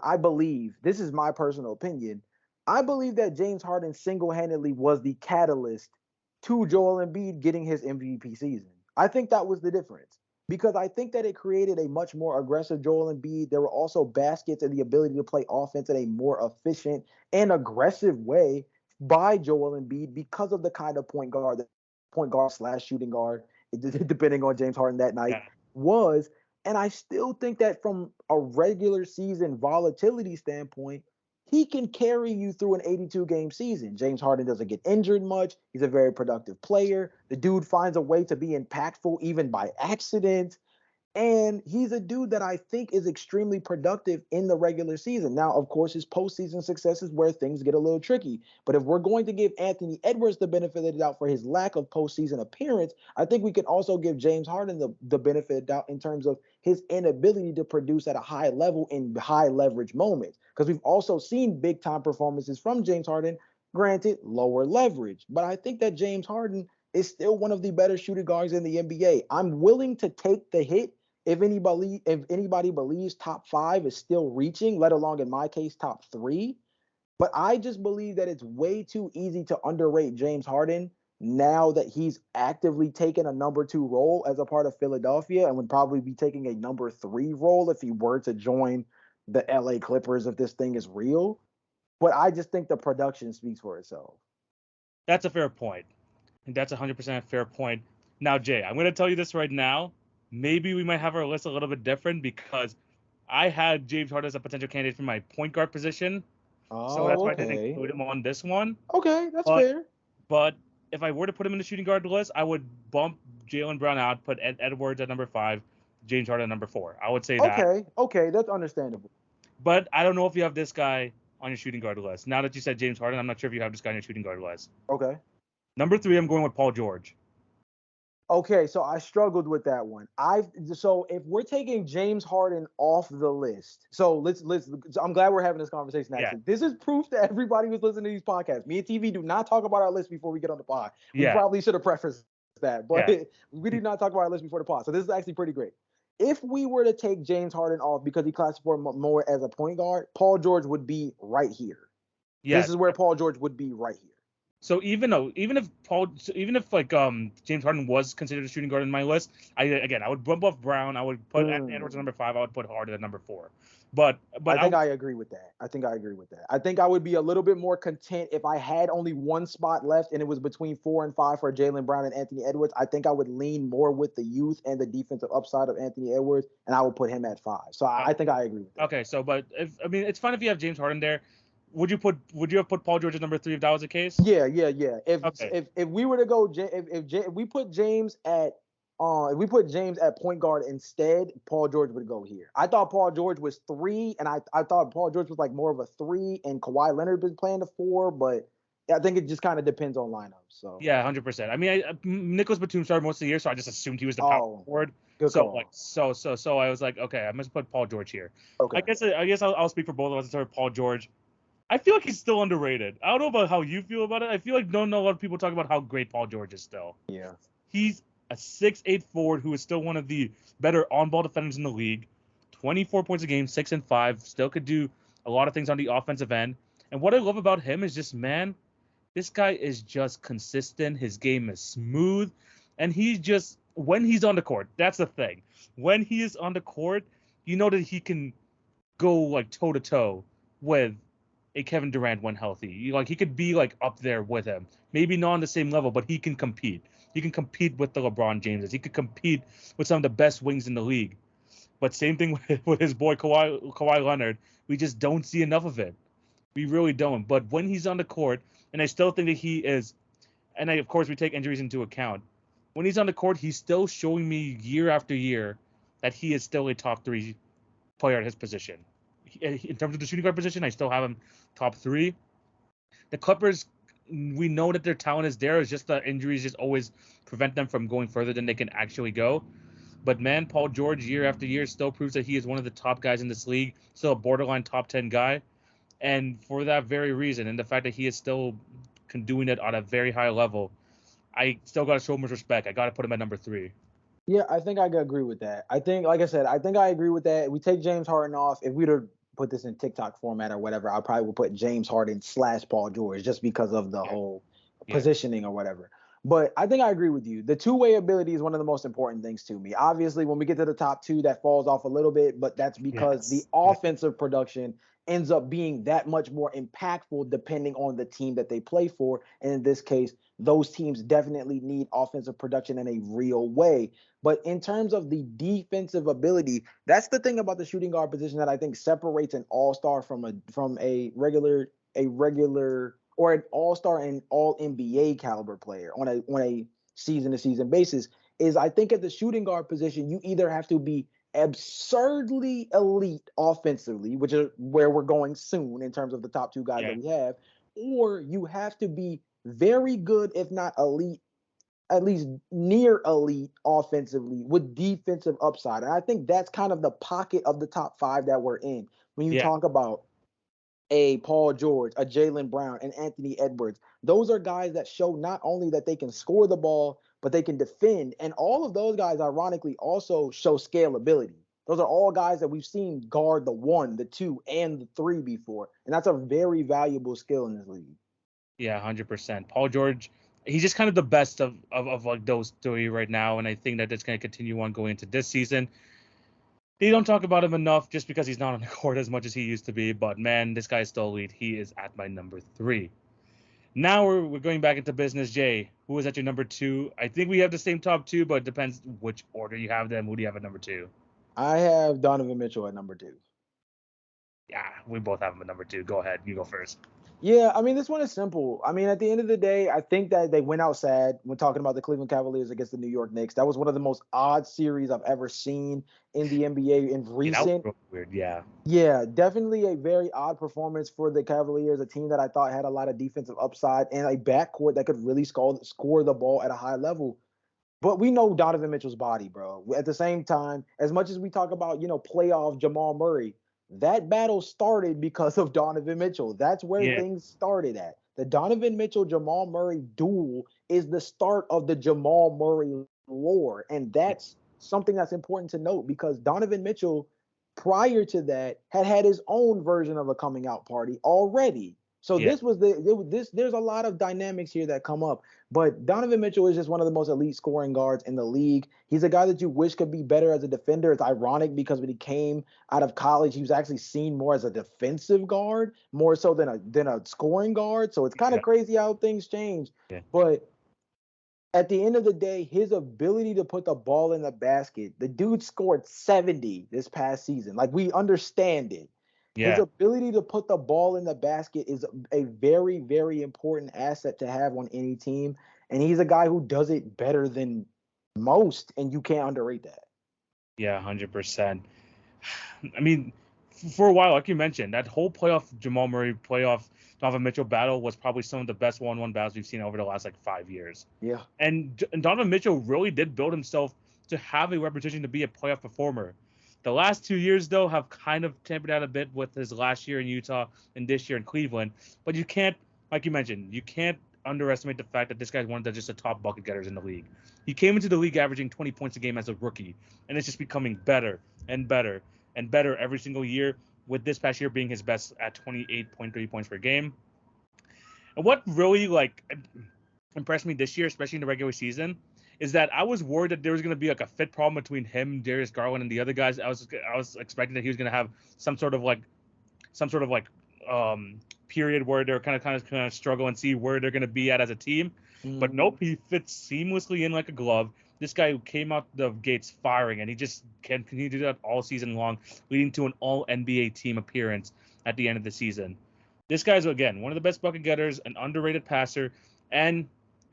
I believe, this is my personal opinion, I believe that James Harden single-handedly was the catalyst to Joel Embiid getting his MVP season. I think that was the difference because I think that it created a much more aggressive Joel Embiid. There were also baskets and the ability to play offense in a more efficient and aggressive way by Joel Embiid because of the kind of point guard / shooting guard, depending on James Harden that night, was. And I still think that from a regular season volatility standpoint, he can carry you through an 82-game season. James Harden doesn't get injured much. He's a very productive player. The dude finds a way to be impactful even by accident. And he's a dude that I think is extremely productive in the regular season. Now, of course, his postseason success is where things get a little tricky. But if we're going to give Anthony Edwards the benefit of the doubt for his lack of postseason appearance, I think we can also give James Harden the benefit of the doubt in terms of his inability to produce at a high level in high leverage moments. Because we've also seen big time performances from James Harden, granted, lower leverage. But I think that James Harden is still one of the better shooting guards in the NBA. I'm willing to take the hit if anybody believes top 5 is still reaching, let alone in my case top 3. But I just believe that it's way too easy to underrate James Harden now that he's actively taken a number 2 role as a part of Philadelphia and would probably be taking a number 3 role if he were to join the LA Clippers if this thing is real. But I just think the production speaks for itself. That's a fair point. And that's 100% a fair point. Now, Jay, I'm going to tell you this right now. Maybe we might have our list a little bit different because I had James Harden as a potential candidate for my point guard position. So that's why I didn't include him on this one. Okay, that's fair. But if I were to put him in the shooting guard list, I would bump Jaylen Brown out, put Edwards at number 5, James Harden at number 4. I would say that. Okay, that's understandable. But I don't know if you have this guy on your shooting guard list. Now that you said James Harden, I'm not sure if you have this guy on your shooting guard list. Okay. Number 3, I'm going with Paul George. Okay, so I struggled with that one. So if we're taking James Harden off the list, so let's I'm glad we're having this conversation actually. Yeah. This is proof that everybody who's listening to these podcasts, me and TV do not talk about our list before we get on the pod. We probably should have prefaced that, but we do not talk about our list before the pod. So this is actually pretty great. If we were to take James Harden off because he classifies more as a point guard, Paul George would be right here. Yes. This is where Paul George would be right here. So even if like James Harden was considered a shooting guard in my list, I would bump off Brown. I would put Anthony Edwards at number 5. I would put Harden at number 4. But I I think would, I agree with that. I think I would be a little bit more content if I had only one spot left and it was between 4 and 5 for Jaylen Brown and Anthony Edwards. I think I would lean more with the youth and the defensive upside of Anthony Edwards, and I would put him at 5. So I think I agree with that. okay. So but if I mean it's fine if you have James Harden there. Would you have put Paul George at number 3 if that was the case? Yeah. If Okay. if we were to go, if we put James at point guard instead, Paul George would go here. I thought Paul George was 3, and I thought Paul George was like more of a 3, and Kawhi Leonard been playing the 4, but I think it just kind of depends on lineups. So Yeah, 100%. I mean, Nicholas Batum started most of the year, so I just assumed he was the power forward. Good So call. like, so I was like, okay, I must put Paul George here. Okay. I guess I'll speak for both of us and start with Paul George. I feel like he's still underrated. I don't know about how you feel about it. I feel like don't know a lot of people talk about how great Paul George is still. Yeah. He's a 6'8" forward who is still one of the better on-ball defenders in the league. 24 points a game, 6 and 5. Still could do a lot of things on the offensive end. And what I love about him is just, man, this guy is just consistent. His game is smooth. And he's just, when he's on the court, that's the thing. When he is on the court, you know that he can go like toe to toe with a Kevin Durant when healthy. Like he could be like up there with him. Maybe not on the same level, but he can compete. He can compete with the LeBron Jameses. He could compete with some of the best wings in the league. But same thing with his boy Kawhi Leonard. We just don't see enough of it. We really don't. But when he's on the court, and I still think that he is, and of course we take injuries into account. When he's on the court, he's still showing me year after year that he is still a top 3 player at his position. In terms of the shooting guard position, I still have him top 3. The Clippers, we know that their talent is there. It's just the injuries just always prevent them from going further than they can actually go. But man, Paul George, year after year, still proves that he is one of the top guys in this league, still a borderline top 10 guy. And for that very reason, and the fact that he is still doing it on a very high level, I still got to show him his respect. I got to put him at number 3. Yeah, I think I could agree with that. I think, like I said, I think I agree with that. We take James Harden off. If we'd have put this in TikTok format or whatever, I probably would put James Harden / Paul George just because of the whole positioning or whatever. But I think I agree with you. The two-way ability is one of the most important things to me. Obviously, when we get to the top 2, that falls off a little bit, but that's because the offensive production ends up being that much more impactful depending on the team that they play for. And in this case, those teams definitely need offensive production in a real way. But in terms of the defensive ability, that's the thing about the shooting guard position that I think separates an all-star from a regular or an all-star and all NBA caliber player on a season-to-season basis is I think at the shooting guard position, you either have to be absurdly elite offensively, which is where we're going soon in terms of the top 2 guys that we have, or you have to be very good, if not elite, at least near elite offensively with defensive upside. And I think that's kind of the pocket of the top 5 that we're in. When you talk about a Paul George, a Jaylen Brown, and Anthony Edwards, those are guys that show not only that they can score the ball, but they can defend. And all of those guys, ironically, also show scalability. Those are all guys that we've seen guard the 1, the 2, and the 3 before. And that's a very valuable skill in this league. Yeah, 100%. Paul George, he's just kind of the best of like those 3 right now, and I think that it's going to continue on going into this season. They don't talk about him enough just because he's not on the court as much as he used to be, but man, this guy is still elite. He is at my number 3. Now we're going back into business. Jay, who is at your number 2? I think we have the same top 2, but it depends which order you have them. Who do you have at number 2? I have Donovan Mitchell at number 2. Yeah, we both have him at number 2. Go ahead. You go first. Yeah, I mean, this one is simple. I mean, at the end of the day, I think that they went out sad when talking about the Cleveland Cavaliers against the New York Knicks. That was one of the most odd series I've ever seen in the NBA in recent. That was real weird, yeah. Yeah, definitely a very odd performance for the Cavaliers, a team that I thought had a lot of defensive upside and a backcourt that could really score the ball at a high level. But we know Donovan Mitchell's body, bro. At the same time, as much as we talk about, playoff Jamal Murray, that battle started because of Donovan Mitchell. That's where things started at. The Donovan Mitchell-Jamal Murray duel is the start of the Jamal Murray lore. And that's something that's important to note because Donovan Mitchell, prior to that, had his own version of a coming out party already. So Yeah. there's a lot of dynamics here that come up. But Donovan Mitchell is just one of the most elite scoring guards in the league. He's a guy that you wish could be better as a defender. It's ironic because when he came out of college, he was actually seen more as a defensive guard, more so than a scoring guard. So it's kind Yeah. of crazy how things change. Yeah. But at the end of the day, his ability to put the ball in the basket, the dude scored 70 this past season. Like, we understand it. His Yeah. ability to put the ball in the basket is a very, very important asset to have on any team. And he's a guy who does it better than most, and you can't underrate that. Yeah. 100%. I mean, for a while, like you mentioned, that whole playoff Jamal Murray playoff Donovan Mitchell battle was probably some of the best one-on-one battles we've seen over the last like 5 years. Yeah. And Donovan Mitchell really did build himself to have a reputation to be a playoff performer. The last 2 years, though, have kind of tempered out a bit with his last year in Utah and this year in Cleveland. But you can't, like you mentioned, you can't underestimate the fact that this guy's one of the just the top bucket getters in the league. He came into the league averaging 20 points a game as a rookie, and it's just becoming better and better and better every single year, with this past year being his best at 28.3 points per game. And what really impressed me this year, especially in the regular season, is that I was worried that there was going to be like a fit problem between him, Darius Garland, and the other guys. I was expecting that he was going to have some sort of period where they're kind of struggle and see where they're going to be at as a team. But nope, he fits seamlessly in like a glove. This guy who came out the gates firing, and he just can continue to do that all season long, leading to an All NBA team appearance at the end of the season. This guy's, again, one of the best bucket getters, an underrated passer, and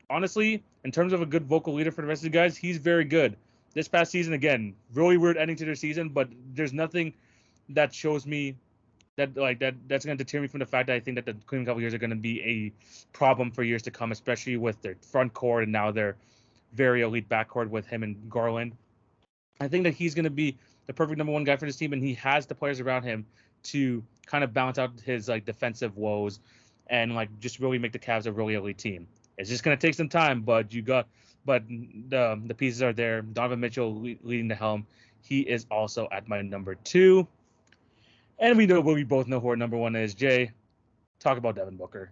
honestly, in terms of a good vocal leader for the rest of the guys, he's very good. This past season, again, really weird ending to their season, but there's nothing that shows me that's going to deter me from the fact that I think that the Cleveland Cavaliers are going to be a problem for years to come, especially with their front court and now their very elite backcourt with him and Garland. I think that he's going to be the perfect number one guy for this team, and he has the players around him to kind of balance out his defensive woes and just really make the Cavs a really elite team. It's just going to take some time, but the pieces are there. Donovan Mitchell leading the helm. He is also at my number 2. And we both know who our number 1 is. Jay, talk about Devin Booker.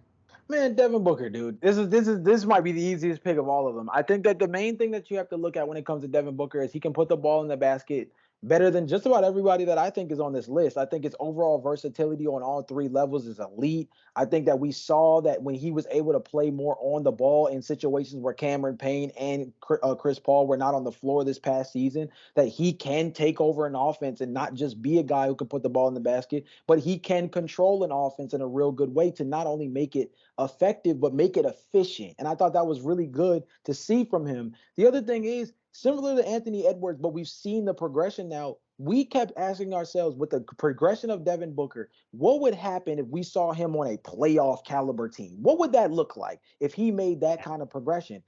Man, Devin Booker, dude. This might be the easiest pick of all of them. I think that the main thing that you have to look at when it comes to Devin Booker is he can put the ball in the basket better than just about everybody that I think is on this list. I think his overall versatility on all 3 levels is elite. I think that we saw that when he was able to play more on the ball in situations where Cameron Payne and Chris Paul were not on the floor this past season, that he can take over an offense and not just be a guy who can put the ball in the basket, but he can control an offense in a real good way to not only make it effective, but make it efficient. And I thought that was really good to see from him. The other thing is, similar to Anthony Edwards, but we've seen the progression now. We kept asking ourselves, with the progression of Devin Booker, what would happen if we saw him on a playoff caliber team? What would that look like if he made that kind of progression?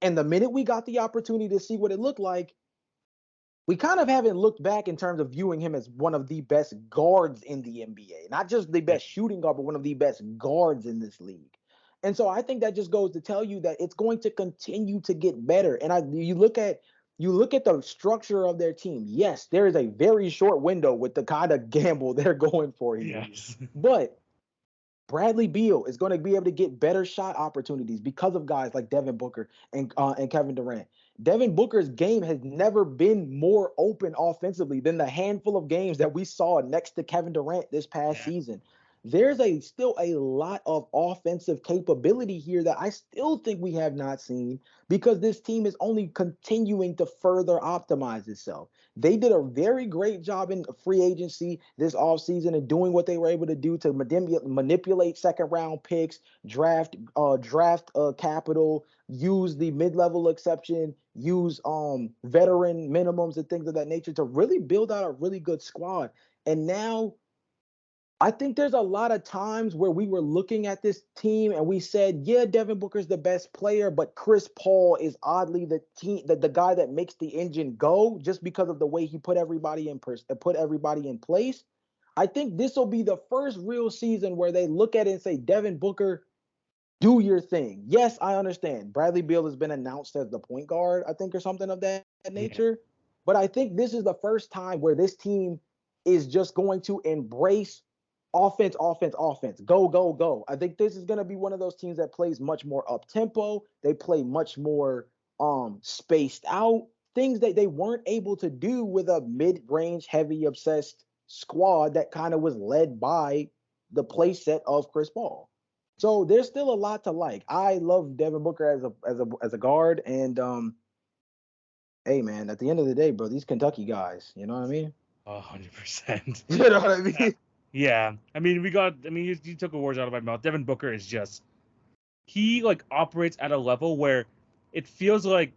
And the minute we got the opportunity to see what it looked like, we kind of haven't looked back in terms of viewing him as one of the best guards in the NBA. Not just the best shooting guard, but one of the best guards in this league. And so I think that just goes to tell you that it's going to continue to get better. And you look at the structure of their team. Yes, there is a very short window with the kind of gamble they're going for here. Yes. But Bradley Beal is going to be able to get better shot opportunities because of guys like Devin Booker and Kevin Durant. Devin Booker's game has never been more open offensively than the handful of games that we saw next to Kevin Durant this past season. There's still a lot of offensive capability here that I still think we have not seen, because this team is only continuing to further optimize itself. They did a very great job in free agency this offseason and doing what they were able to do to manipulate second round picks, draft capital, use the mid-level exception, use veteran minimums and things of that nature to really build out a really good squad. And now I think there's a lot of times where we were looking at this team and we said, yeah, Devin Booker's the best player, but Chris Paul is oddly the guy that makes the engine go, just because of the way he put everybody in place. I think this will be the first real season where they look at it and say, Devin Booker, do your thing. Yes, I understand. Bradley Beal has been announced as the point guard, I think, or something of that nature. But I think this is the first time where this team is just going to embrace offense, offense, offense. Go, go, go. I think this is going to be one of those teams that plays much more up tempo. They play much more spaced out, things that they weren't able to do with a mid-range heavy obsessed squad that kind of was led by the play set of Chris Paul. So there's still a lot to like. I love Devin Booker as a guard, and hey man, at the end of the day, bro, these Kentucky guys, you know what I mean? 100%. You know what I mean? Yeah. I mean, you took the words out of my mouth. Devin Booker is just, he like operates at a level where it feels like,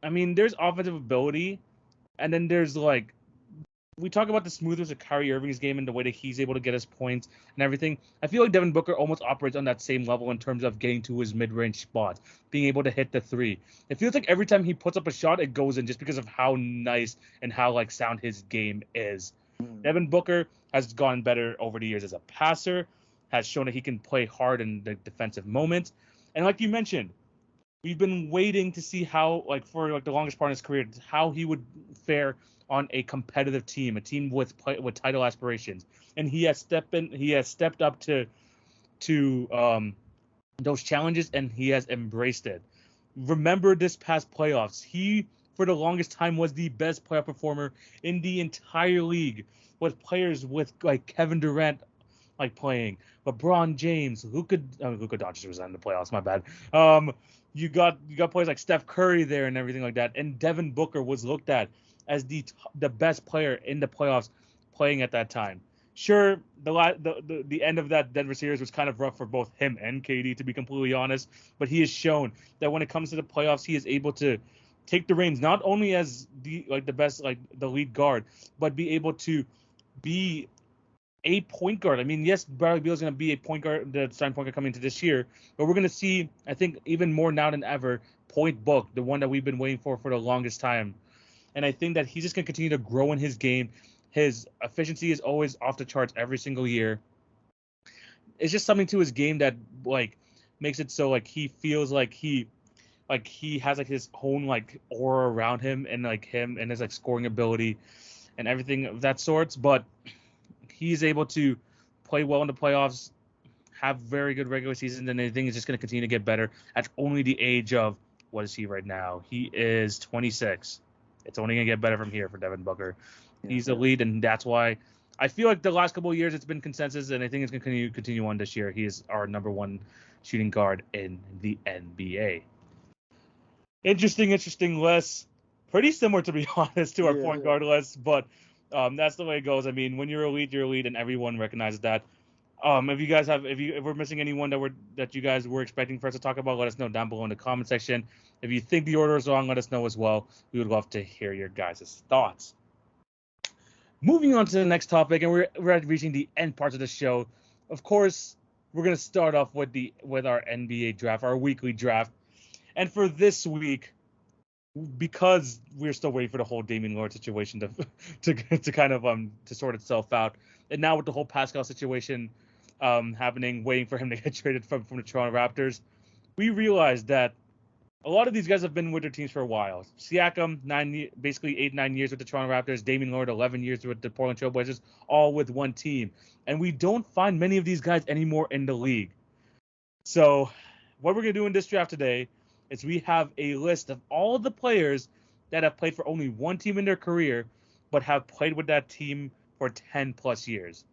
I mean, there's offensive ability, and then there's like, we talk about the smoothness of Kyrie Irving's game and the way that he's able to get his points and everything. I feel like Devin Booker almost operates on that same level in terms of getting to his mid-range spots, being able to hit the three. It feels like every time he puts up a shot, it goes in just because of how nice and how like sound his game is. Devin Booker has gotten better over the years as a passer, has shown that he can play hard in the defensive moments. And like you mentioned, we've been waiting to see how, like, for like the longest part of his career, how he would fare on a competitive team, a team with title aspirations, and he has stepped up to those challenges, and he has embraced it. Remember this past playoffs, he for the longest time was the best playoff performer in the entire league, with players with like Kevin Durant like playing, LeBron James, Luka Doncic was in the playoffs. My bad. You got players like Steph Curry there and everything like that, and Devin Booker was looked at as the best player in the playoffs playing at that time. Sure, the end of that Denver series was kind of rough for both him and KD, to be completely honest, but he has shown that when it comes to the playoffs, he is able to take the reins, not only as the best, like the lead guard, but be able to be a point guard. I mean, yes, Bradley Beal is going to be a point guard, the starting point guard coming into this year, but we're going to see, I think, even more now than ever, Point Book, the one that we've been waiting for the longest time. And I think that he's just going to continue to grow in his game. His efficiency is always off the charts every single year. It's just something to his game that like makes it so like he feels like he has like his own like aura around him, and like him and his like scoring ability and everything of that sorts. But he's able to play well in the playoffs, have very good regular seasons, and I think he's just going to continue to get better at only the age of, what is he right now? He is 26. It's only going to get better from here for Devin Booker. He's elite, and that's why I feel like the last couple of years it's been consensus, and I think it's going to continue on this year. He is our number one shooting guard in the NBA. Interesting list. Pretty similar, to be honest, to our point guard list, but that's the way it goes. I mean, when you're elite, and everyone recognizes that. If we're missing anyone that you guys were expecting for us to talk about, let us know down below in the comment section. If you think the order is wrong, let us know as well. We would love to hear your guys' thoughts. Moving on to the next topic, and we're reaching the end parts of the show. Of course, we're gonna start off with our NBA draft, our weekly draft. And for this week, because we're still waiting for the whole Damian Lillard situation to kind of to sort itself out, and now with the whole Pascal situation happening, waiting for him to get traded from the Toronto Raptors, we realized that a lot of these guys have been with their teams for a while. Siakam, 8-9 years with the Toronto Raptors. Damian Lillard, 11 years with the Portland Trail Blazers, all with one team. And we don't find many of these guys anymore in the league. So what we're going to do in this draft today is we have a list of all of the players that have played for only one team in their career, but have played with that team for 10 plus years.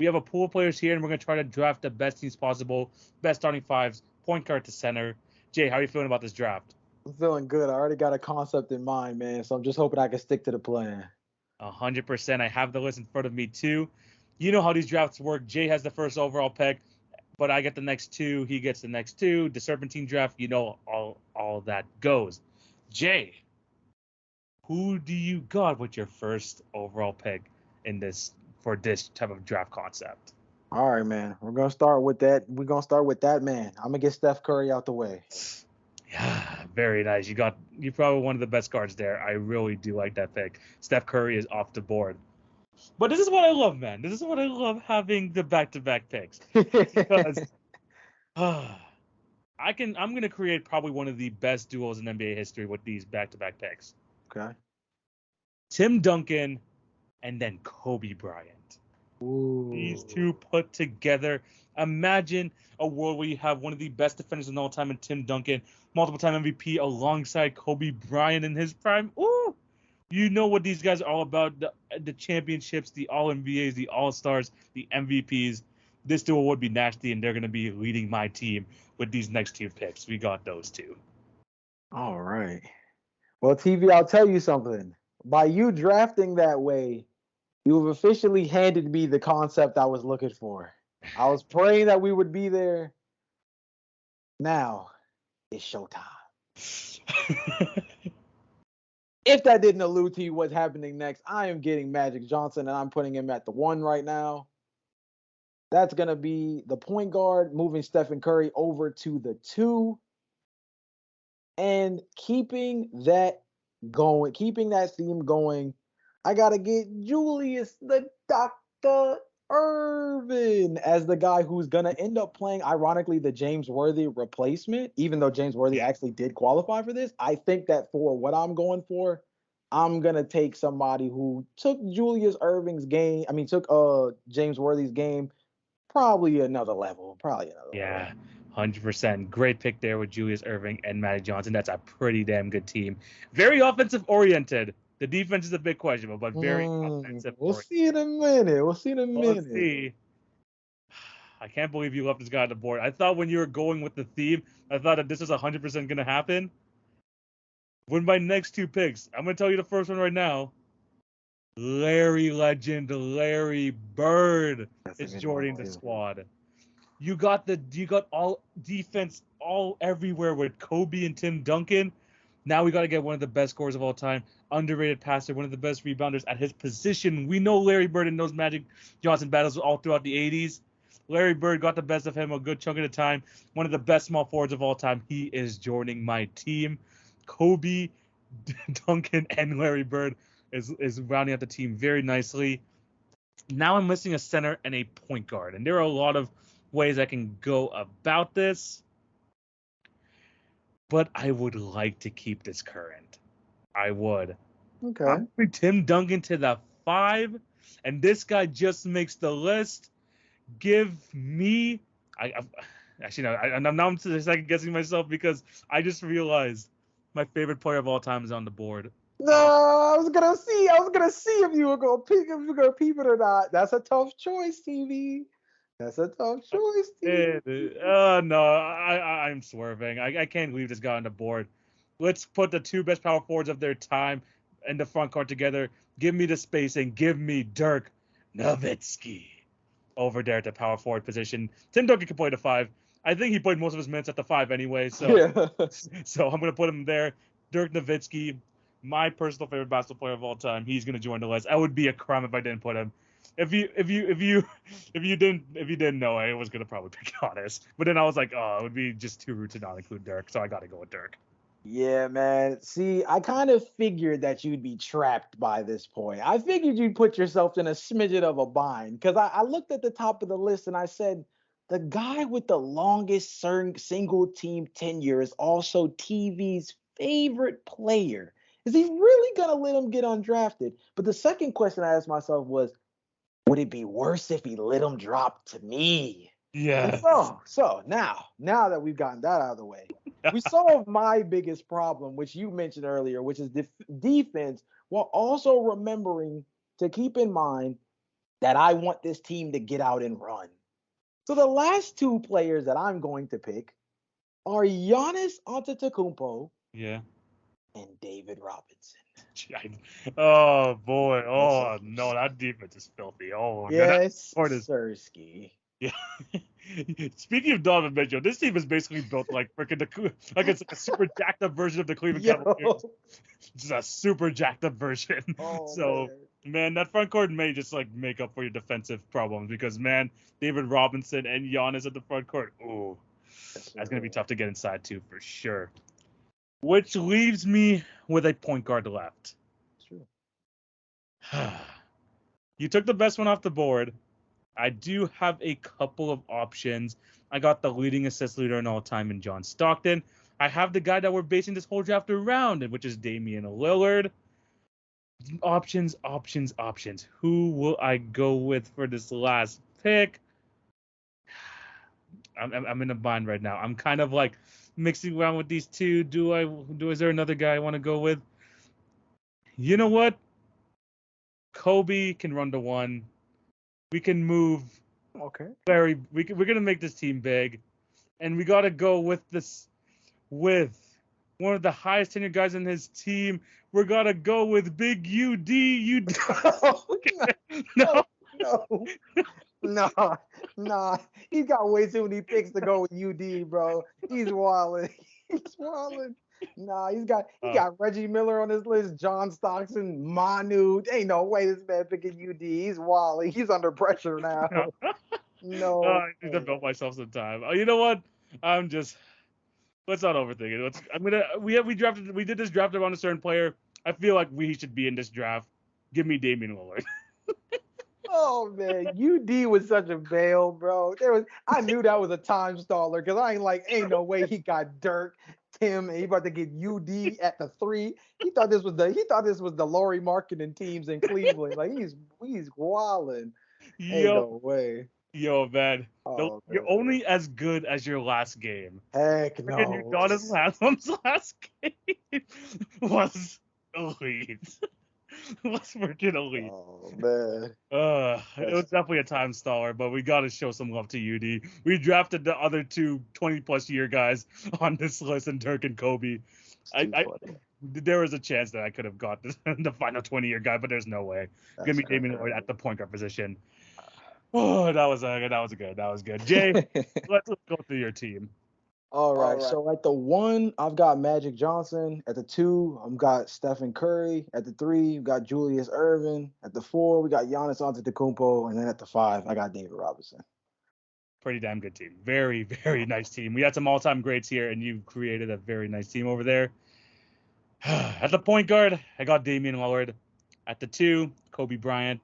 We have a pool of players here, and we're going to try to draft the best teams possible, best starting fives, point guard to center. Jay, how are you feeling about this draft? I'm feeling good. I already got a concept in mind, man. So I'm just hoping I can stick to the plan. 100%. I have the list in front of me too. You know how these drafts work. Jay has the first overall pick, but I get the next two. He gets the next two. The Serpentine draft, you know all that goes. Jay, who do you got with your first overall pick for this type of draft concept? All right, man. We're gonna start with that. Man. I'm gonna get Steph Curry out the way. Yeah, very nice. You probably one of the best guards there. I really do like that pick. Steph Curry is off the board. But this is what I love, man. This is what I love, having the back-to-back picks. Because I'm gonna create probably one of the best duos in NBA history with these back-to-back picks. Okay. Tim Duncan and then Kobe Bryant. These Ooh. two put together. Imagine a world where you have one of the best defenders in all time in Tim Duncan, multiple-time MVP alongside Kobe Bryant in his prime. Ooh, you know what these guys are all about. The championships, the All-NBAs, the All-Stars, the MVPs. This duo would be nasty, and they're going to be leading my team with these next two picks. We got those two. All right. Well, TV, I'll tell you something. By you drafting that way, you've officially handed me the concept I was looking for. I was praying that we would be there. Now it's showtime. If that didn't allude to you what's happening next, I am getting Magic Johnson and I'm putting him at the 1 right now. That's going to be the point guard, moving Stephen Curry over to the 2 and keeping that going, keeping that theme going. I got to get Julius the Dr. Irvin as the guy who's going to end up playing, ironically, the James Worthy replacement, even though James Worthy actually did qualify for this. I think that for what I'm going for, I'm going to take somebody who took Julius Irving's game. I mean, took James Worthy's game probably another level. Yeah, 100%. Great pick there with Julius Irving and Magic Johnson. That's a pretty damn good team. Very offensive oriented. The defense is a bit questionable, but very offensive We'll oriented. see in a minute. We'll see in a Let's minute. see. I can't believe you left this guy on the board. I thought when you were going with the theme, I thought that this was 100% going to happen. With my next two picks, I'm going to tell you the first one right now. Larry Legend, Larry Bird is joining the squad. You got all defense all everywhere with Kobe and Tim Duncan. Now we got to get one of the best scorers of all time, underrated passer, one of the best rebounders at his position. We know Larry Bird in those Magic Johnson battles all throughout the 80s. Larry Bird got the best of him a good chunk of the time. One of the best small forwards of all time. He is joining my team. Kobe, Duncan, and Larry Bird is rounding out the team very nicely. Now I'm missing a center and a point guard, and there are a lot of ways I can go about this, but I would like to keep this current. I would. Okay. I'm putting Tim Duncan to the 5, and this guy just makes the list. Give me. Actually, no. I'm second guessing myself because I just realized my favorite player of all time is on the board. No, I was gonna see if you were gonna peep it or not. That's a tough choice, TV. That's a tough choice, TV. No, I'm swerving. I can't leave this guy on the board. Let's put the two best power forwards of their time in the front court together. Give me the spacing. Give me Dirk Nowitzki over there at the power forward position. Tim Duncan can play the 5. I think he played most of his minutes at the 5 anyway, so so I'm gonna put him there. Dirk Nowitzki, my personal favorite basketball player of all time. He's gonna join the list. I would be a crime if I didn't put him. If you didn't know, I was gonna probably pick Giannis, but then I was like, oh, it would be just too rude to not include Dirk, so I got to go with Dirk. Yeah, man. See, I kind of figured that you'd be trapped by this point. I figured you'd put yourself in a smidget of a bind because I looked at the top of the list and I said, the guy with the longest single team tenure is also TV's favorite player. Is he really going to let him get undrafted? But the second question I asked myself was, would it be worse if he let him drop to me? Yeah. So now that we've gotten that out of the way, we solved my biggest problem, which you mentioned earlier, which is defense, while also remembering to keep in mind that I want this team to get out and run. So the last two players that I'm going to pick are Giannis Antetokounmpo Yeah. and David Robinson. Oh boy. Oh no, that defense is filthy. Oh yes, Sirski. Yeah. Speaking of Donovan Mitchell, this team is basically built like freaking it's like a super jacked up version of the Cleveland Cavaliers. Just a super jacked up version. Oh, so man, that front court may just like make up for your defensive problems because man, David Robinson and Giannis at the front court. Ooh, that's gonna be tough to get inside too for sure. Which leaves me with a point guard left. True. You took the best one off the board. I do have a couple of options. I got the leading assist leader in all time in John Stockton. I have the guy that we're basing this whole draft around, which is Damian Lillard. Options, options, options. Who will I go with for this last pick? I'm in a bind right now. I'm kind of like mixing around with these two. Is there another guy I want to go with? You know what? Kobe can run to one. We can move Okay. we're gonna make this team big. And we gotta go with one of the highest tenured guys in his team. We're gonna go with Big UD. No, No. no, no, no. He's got way too many picks to go with UD, bro. He's wilding. He's wilding. Nah, he got Reggie Miller on his list, John Stockton, Manu. Ain't no way this man picking UD. He's wilding. He's under pressure now. No. I need to build myself some time. Oh, you know what? I'm just let's not overthink it. We did this draft around a certain player. I feel like we should be in this draft. Give me Damian Lillard. Oh man, UD was such a bail, bro. I knew that was a time staller because ain't no way he got Dirk, Tim, and he about to get UD at the 3. He thought this was the Laurie marketing teams in Cleveland. Like he's wilding. Ain't Yo, no way. yo, man. Oh You're man. only as good as your last game. Heck Freaking your no. daughter's last game was elite. Was freaking elite. Oh man. It was definitely a time staller, but we got to show some love to UD. We drafted the other two 20-plus year guys on this list, and Dirk and Kobe. There was a chance that I could have got the final 20-year guy, but there's no way. Give me Damian Lillard at the point guard position. Oh, that was good. Jay, let's go through your team. All right. So at the 1, I've got Magic Johnson. At the 2, I've got Stephen Curry. At the 3, we've got Julius Erving. At the 4, we got Giannis Antetokounmpo. And then at the 5, I got David Robinson. Pretty damn good team. Very, very nice team. We had some all-time greats here, and you created a very nice team over there. At the point guard, I got Damian Lillard. At the 2, Kobe Bryant.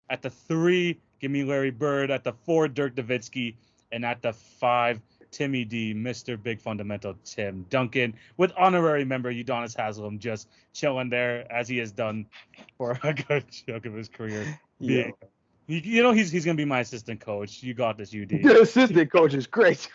At the 3, give me Larry Bird. At the 4, Dirk Nowitzki. And at the 5, Timmy D, Mr. Big Fundamental Tim Duncan, with honorary member Udonis Haslem just chilling there as he has done for a good chunk of his career. Yeah. He's gonna be my assistant coach. You got this, UD. The assistant coach is great.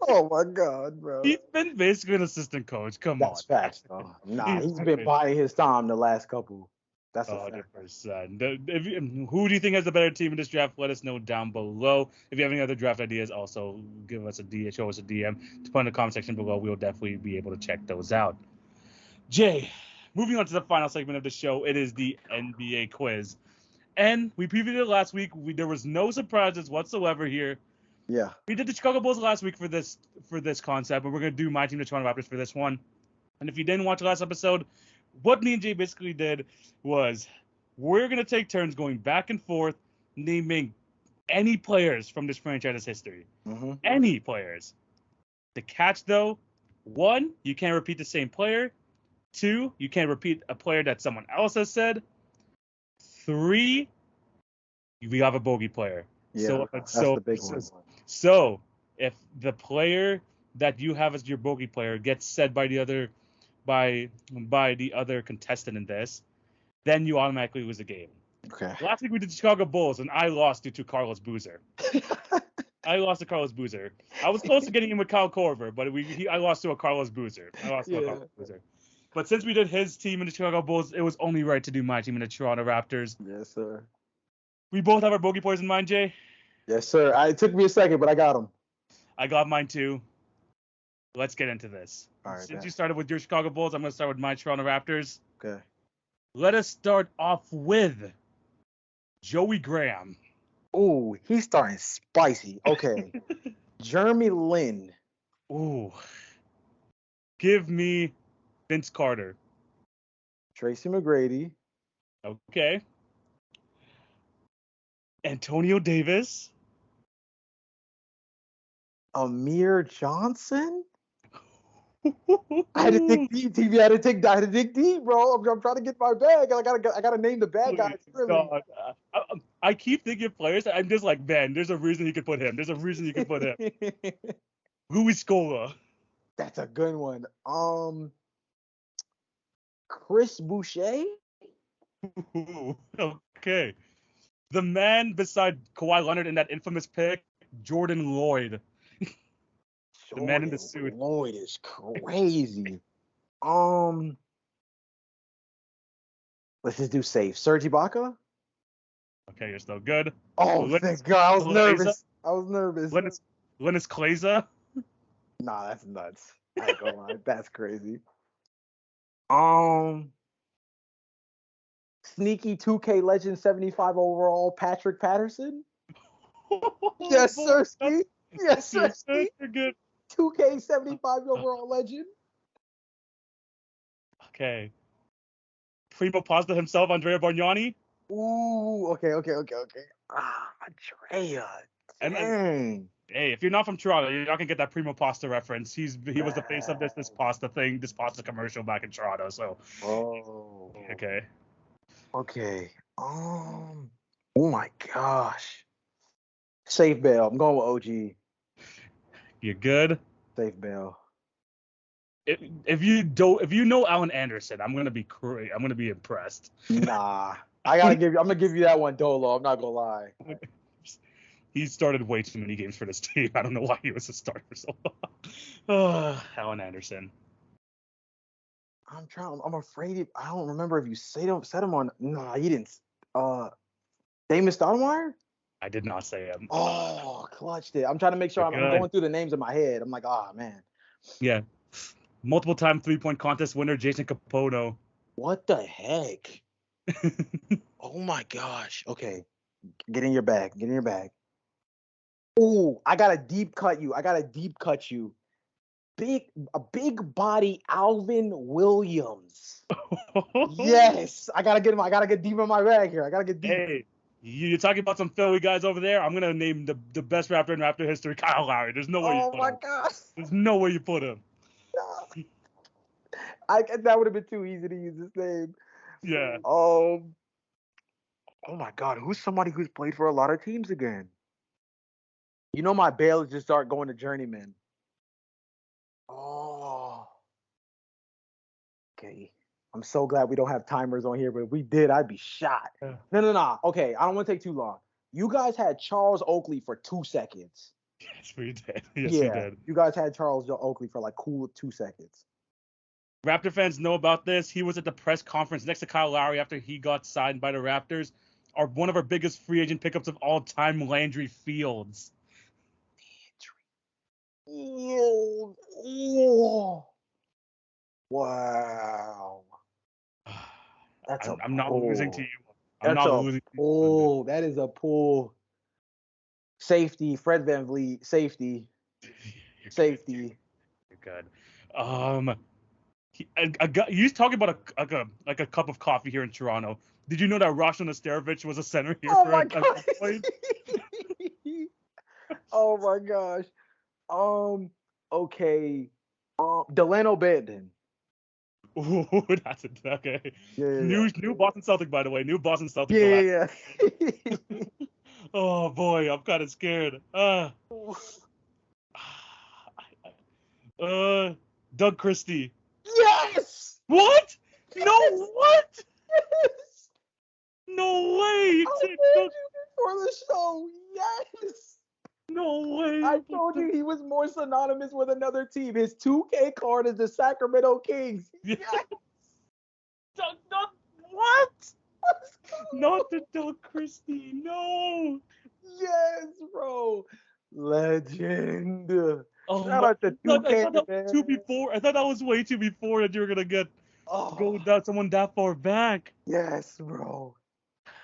Oh my God, bro. He's been basically an assistant coach. Come on. That's facts, though. Nah, he's been biding his time the last couple. That's 100%. Who do you think has the better team in this draft? Let us know down below. If you have any other draft ideas, also show us a DM to put in the comment section below. We'll definitely be able to check those out. Jay, moving on to the final segment of the show, it is the NBA quiz. And we previewed it last week. There was no surprises whatsoever here. Yeah. We did the Chicago Bulls last week for this concept, but we're going to do my team, the Toronto Raptors, for this one. And if you didn't watch the last episode, what me and Jay basically did was we're going to take turns going back and forth naming any players from this franchise's history. Mm-hmm. Any players. The catch, though, 1, you can't repeat the same player. 2, you can't repeat a player that someone else has said. 3, we have a bogey player. Yeah, that's the big one. So if the player that you have as your bogey player gets said by the other contestant in this, then you automatically lose the game. Okay. Last week we did the Chicago Bulls, and I lost due to Carlos Boozer. I lost to Carlos Boozer. I was close to getting him with Kyle Korver, but I lost to a Carlos Boozer. But since we did his team in the Chicago Bulls, it was only right to do my team in the Toronto Raptors. Yes, sir. We both have our bogey players in mind, Jay? Yes, sir. It took me a second, but I got them. I got mine too. Let's get into this. All right, Since you started with your Chicago Bulls, I'm going to start with my Toronto Raptors. Okay. Let us start off with Joey Graham. Ooh, he's starting spicy. Okay. Jeremy Lin. Ooh. Give me Vince Carter. Tracy McGrady. Okay. Antonio Davis. Amir Johnson. I had to dig deep, TV. I had to dig deep, bro. I'm trying to get my bag. I gotta name the bad guys. Really. I keep thinking of players. I'm just like, man, there's a reason he could put him. There's a reason you could put him. Luis Scola. That's a good one. Chris Boucher? Ooh, okay. The man beside Kawhi Leonard in that infamous pick, Jordan Lloyd. The man in the suit. Lloyd is crazy. Let's just do safe. Serge Ibaka? Okay, you're still good. Oh, thank God. I was nervous. Linus Kleza. Nah, that's nuts. I ain't gonna lie. That's crazy. Sneaky 2K legend 75 overall Patrick Patterson? Yes, sir, Ski. Yes, sir, Ski. You're good. 2K 75 overall legend. Okay. Primo Pasta himself, Andrea Bargnani. Ooh, okay. Andrea. Dang. Hey, if you're not from Toronto, you're not gonna get that Primo Pasta reference. He was the face of this pasta thing, this pasta commercial back in Toronto. So. Oh. Okay. Okay. Oh my gosh. Safe bail. I'm going with OG. You good? Safe bail. If you know Alan Anderson, I'm gonna be impressed. Nah. I'm gonna give you that one dolo. I'm not gonna lie. He started way too many games for this team. I don't know why he was a starter for so long. Alan Anderson. I'm afraid. I don't remember if you said him on. Nah, you didn't. Damon Stoudemire? I did not say him. Oh, clutched it. I'm trying to make sure I'm going through the names in my head. I'm like, man. Yeah. Multiple-time three-point contest winner Jason Capono. What the heck? Oh my gosh. Okay. Get in your bag. Ooh, I gotta deep cut you. A big body Alvin Williams. Yes. I gotta get deep in my bag here. I gotta get deep. Hey, you're talking about some Philly guys over there. I'm gonna name the best Raptor in Raptor history, Kyle Lowry. There's no way you put him. Oh my gosh. There's no way you put him. That would have been too easy to use this name. Yeah. Oh my God. Who's somebody who's played for a lot of teams again? You know my bail is just start going to journeyman. Oh. Okay. I'm so glad we don't have timers on here, but if we did, I'd be shot. Yeah. No. Okay, I don't want to take too long. You guys had Charles Oakley for 2 seconds. Yes, we did. Yes, we did. You guys had Charles Oakley for like cool 2 seconds. Raptor fans know about this. He was at the press conference next to Kyle Lowry after he got signed by the Raptors. One of our biggest free agent pickups of all time, Landry Fields. Wow. I'm not losing to you. That is a pull. Safety, Fred VanVleet, safety. Safety. You're good. You talking about a cup of coffee here in Toronto. Did you know that Roshan Nesterovic was a center here for a point? Oh my gosh. Okay. Delano Banton. Ooh, that's it. Okay. Yeah. New Boston Celtic, by the way. New Boston Celtic. Yeah. Oh boy, I'm kind of scared. Doug Christie. Yes. What? No, what? Yes. No way. I told you before the show. Yes. No way. I told you he was more synonymous with another team. His 2K card is the Sacramento Kings. Yes. What? Not the Doug Christie. No. Yes, bro. Legend. Oh, shout out to 2K. I thought that was too before. I thought that was way too before that you were gonna go down someone that far back. Yes, bro.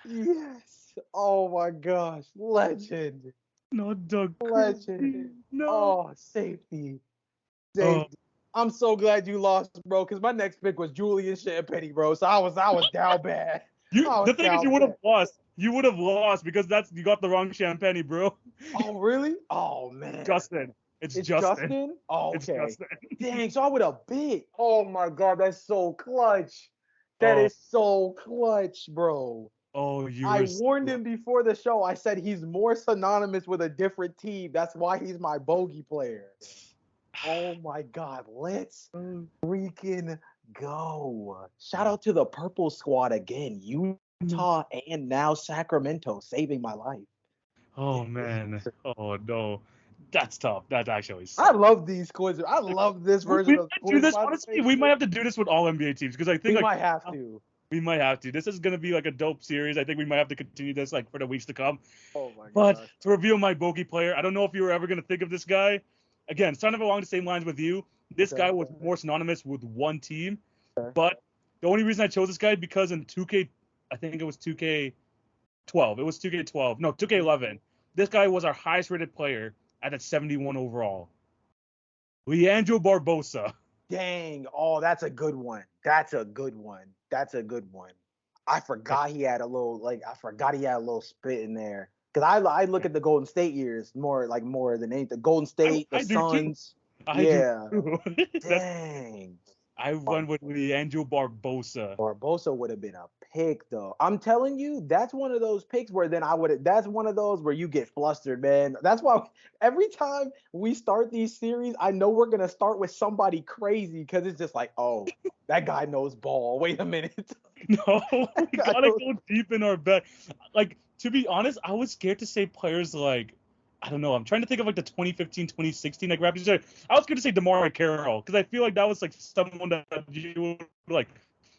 Yes. Oh my gosh. Legend. Not Doug Legend. Christie. No. Oh, safety. I'm so glad you lost, bro, because my next pick was Julian Champagny, bro. So I was down bad. The thing is, you would have lost. You would have lost because you got the wrong Champagny, bro. Oh, really? Oh, man. Justin. It's Justin? Oh, okay. It's Justin. Dang, so I would have beat. Oh, my God. That's so clutch. That is so clutch, bro. Oh, I warned him before the show. I said he's more synonymous with a different team. That's why he's my bogey player. Oh, my God. Let's freaking go. Shout out to the Purple Squad again. Utah and now Sacramento saving my life. Oh man. Oh no. That's tough. That's actually I sucks. love these quizzes. I love this version We of might do quiz. this honestly. We might have to do this with all NBA teams because I think We like might have to. we might have to. This is gonna be like a dope series. I think we might have to continue this like for the weeks to come. Oh my But gosh. to reveal my bogey player, I don't know if you were ever gonna think of this guy. Again, kind of along the same lines with you. This Okay. guy was more synonymous with one team. Okay. But the only reason I chose this guy because in 2K, I think it was 2K12. It was 2K12. No, 2K11. This guy was our highest rated player at a 71 overall. Leandro Barbosa. Dang. Oh, that's a good one. That's a good one. That's a good one. I forgot he had a little spit in there. Cause I look at the Golden State years more than anything. Golden State, the I do too. Suns. I Yeah. do too. Dang. I went with Leandro Barbosa. Barbosa would have been a pick though. I'm telling you, that's one of those picks where then that's one of those where you get flustered, man. That's why every time we start these series, I know we're gonna start with somebody crazy because it's just like, oh, that guy knows ball. Wait a minute. No, we gotta go deep in our bet. Like, to be honest, I was scared to say players like, I don't know. I'm trying to think of like the 2015, 2016 like Raptors. I was going to say DeMar Carroll because I feel like that was like someone that you like.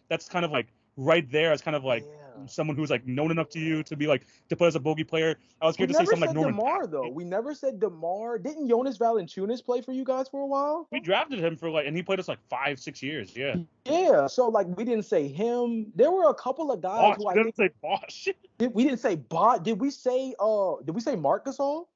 That's kind of like right there as kind of like someone who's like known enough to you to be like to put as a bogey player. I was scared to say something like Norman DeMar though. We never said DeMar. Didn't Jonas Valanciunas play for you guys for a while? We drafted him for like, and he played us like 5-6 years. Yeah. Yeah. So like we didn't say him. There were a couple of guys who I didn't say Bosh. We didn't say Bot. Did we say Marc Gasol?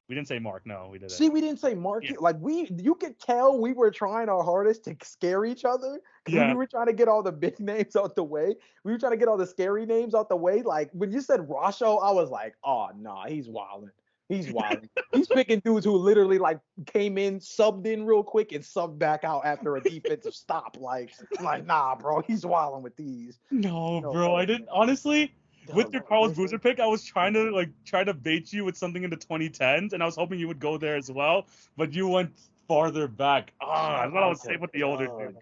We didn't say Mark. No, we didn't. See, we didn't say Mark. Yeah. Like you could tell we were trying our hardest to scare each other. Yeah. We were trying to get all the big names out the way. We were trying to get all the scary names out the way. Like when you said Rasho, I was like, oh no, he's wilding. He's wilding. He's picking dudes who literally like came in, subbed in real quick, and subbed back out after a defensive stop. Like nah, bro, he's wilding with these. No, bro, I didn't honestly. With your Carlos Boozer pick, I was trying to bait you with something in the 2010s, and I was hoping you would go there as well, but you went farther back. I thought I was safe with the older dude.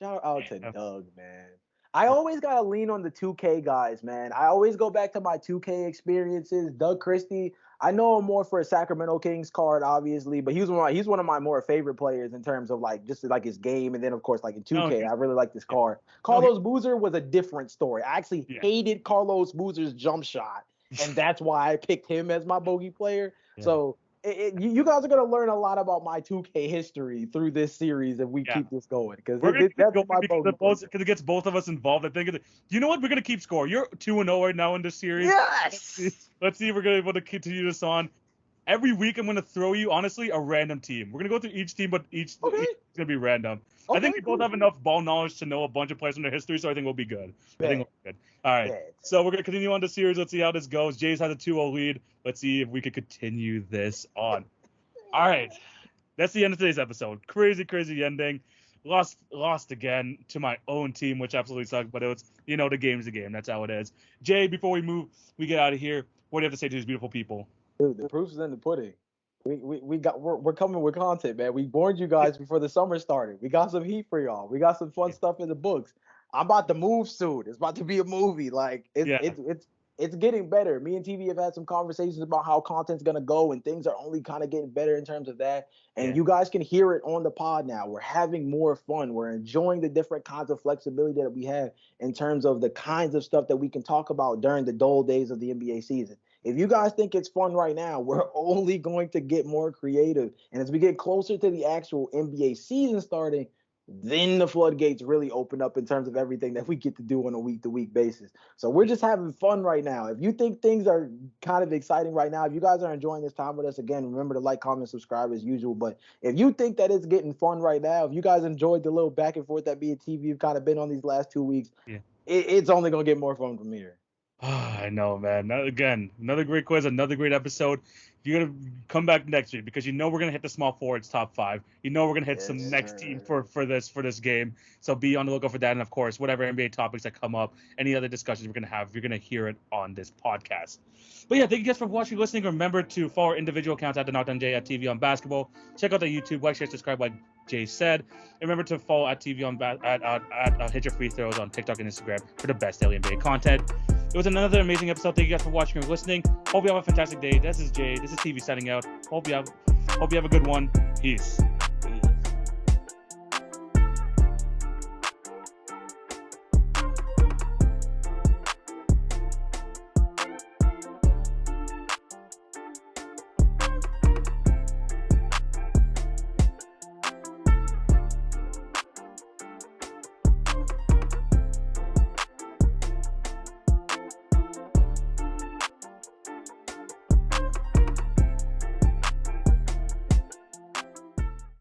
Shout out to Doug, man. I always gotta lean on the 2K guys, man. I always go back to my 2K experiences. Doug Christie, I know him more for a Sacramento Kings card, obviously, but he's one of my more favorite players in terms of like just like his game, and then of course like in 2K, I really like this card. Carlos Boozer was a different story. I actually hated Carlos Boozer's jump shot, and that's why I picked him as my bogey player. Yeah. So you guys are gonna learn a lot about my 2K history through this series if we keep this going because that's my bogey because it gets both of us involved. I think. You know what? We're gonna keep score. You're 2-0 right now in this series. Yes. Let's see if we're gonna be able to continue this on. Every week, I'm gonna throw you honestly a random team. We're gonna go through each team, but each is gonna be random. Okay, I think we both have enough ball knowledge to know a bunch of players from their history, so I think we'll be good. I think we'll be good. All right. So we're gonna continue on the series. Let's see how this goes. Jays has a 2-0 lead. Let's see if we could continue this on. All right. That's the end of today's episode. Crazy ending. Lost again to my own team, which absolutely sucked. But it was, the game's the game. That's how it is. Jay, before we get out of here, what do you have to say to these beautiful people? Dude, the proof's in the pudding. We're coming with content, man. We warned you guys before the summer started. We got some heat for y'all. We got some fun stuff in the books. I'm about to move soon. It's about to be a movie. Like it's getting better. Me and TV have had some conversations about how content's gonna go, and things are only kind of getting better in terms of that. And you guys can hear it on the pod now. We're having more fun. We're enjoying the different kinds of flexibility that we have in terms of the kinds of stuff that we can talk about during the dull days of the NBA season. If you guys think it's fun right now, we're only going to get more creative. And as we get closer to the actual NBA season starting, then the floodgates really open up in terms of everything that we get to do on a week-to-week basis. So we're just having fun right now. If you think things are kind of exciting right now, if you guys are enjoying this time with us, again, remember to like, comment, subscribe as usual. But if you think that it's getting fun right now, if you guys enjoyed the little back and forth that me and TV have kind of been on these last 2 weeks, it's only going to get more fun from here. I know, man. Again, another great quiz, another great episode. You're gonna come back next week because we're gonna hit the small forwards top 5. We're gonna hit Yes, some next team sir. for this game. So be on the lookout for that, and of course, whatever NBA topics that come up, any other discussions we're gonna have, you're gonna hear it on this podcast. But yeah, thank you guys for watching, listening. Remember to follow our individual accounts at the Knockdown J at TV on Basketball. Check out the YouTube, like, share, subscribe, like Jay said. And remember to follow at TV on at Hit Your Free Throws on TikTok and Instagram for the best daily NBA content. It was another amazing episode. Thank you guys for watching and listening. Hope you have a fantastic day. This is Jay. This is TV signing out. Hope you have a good one. Peace.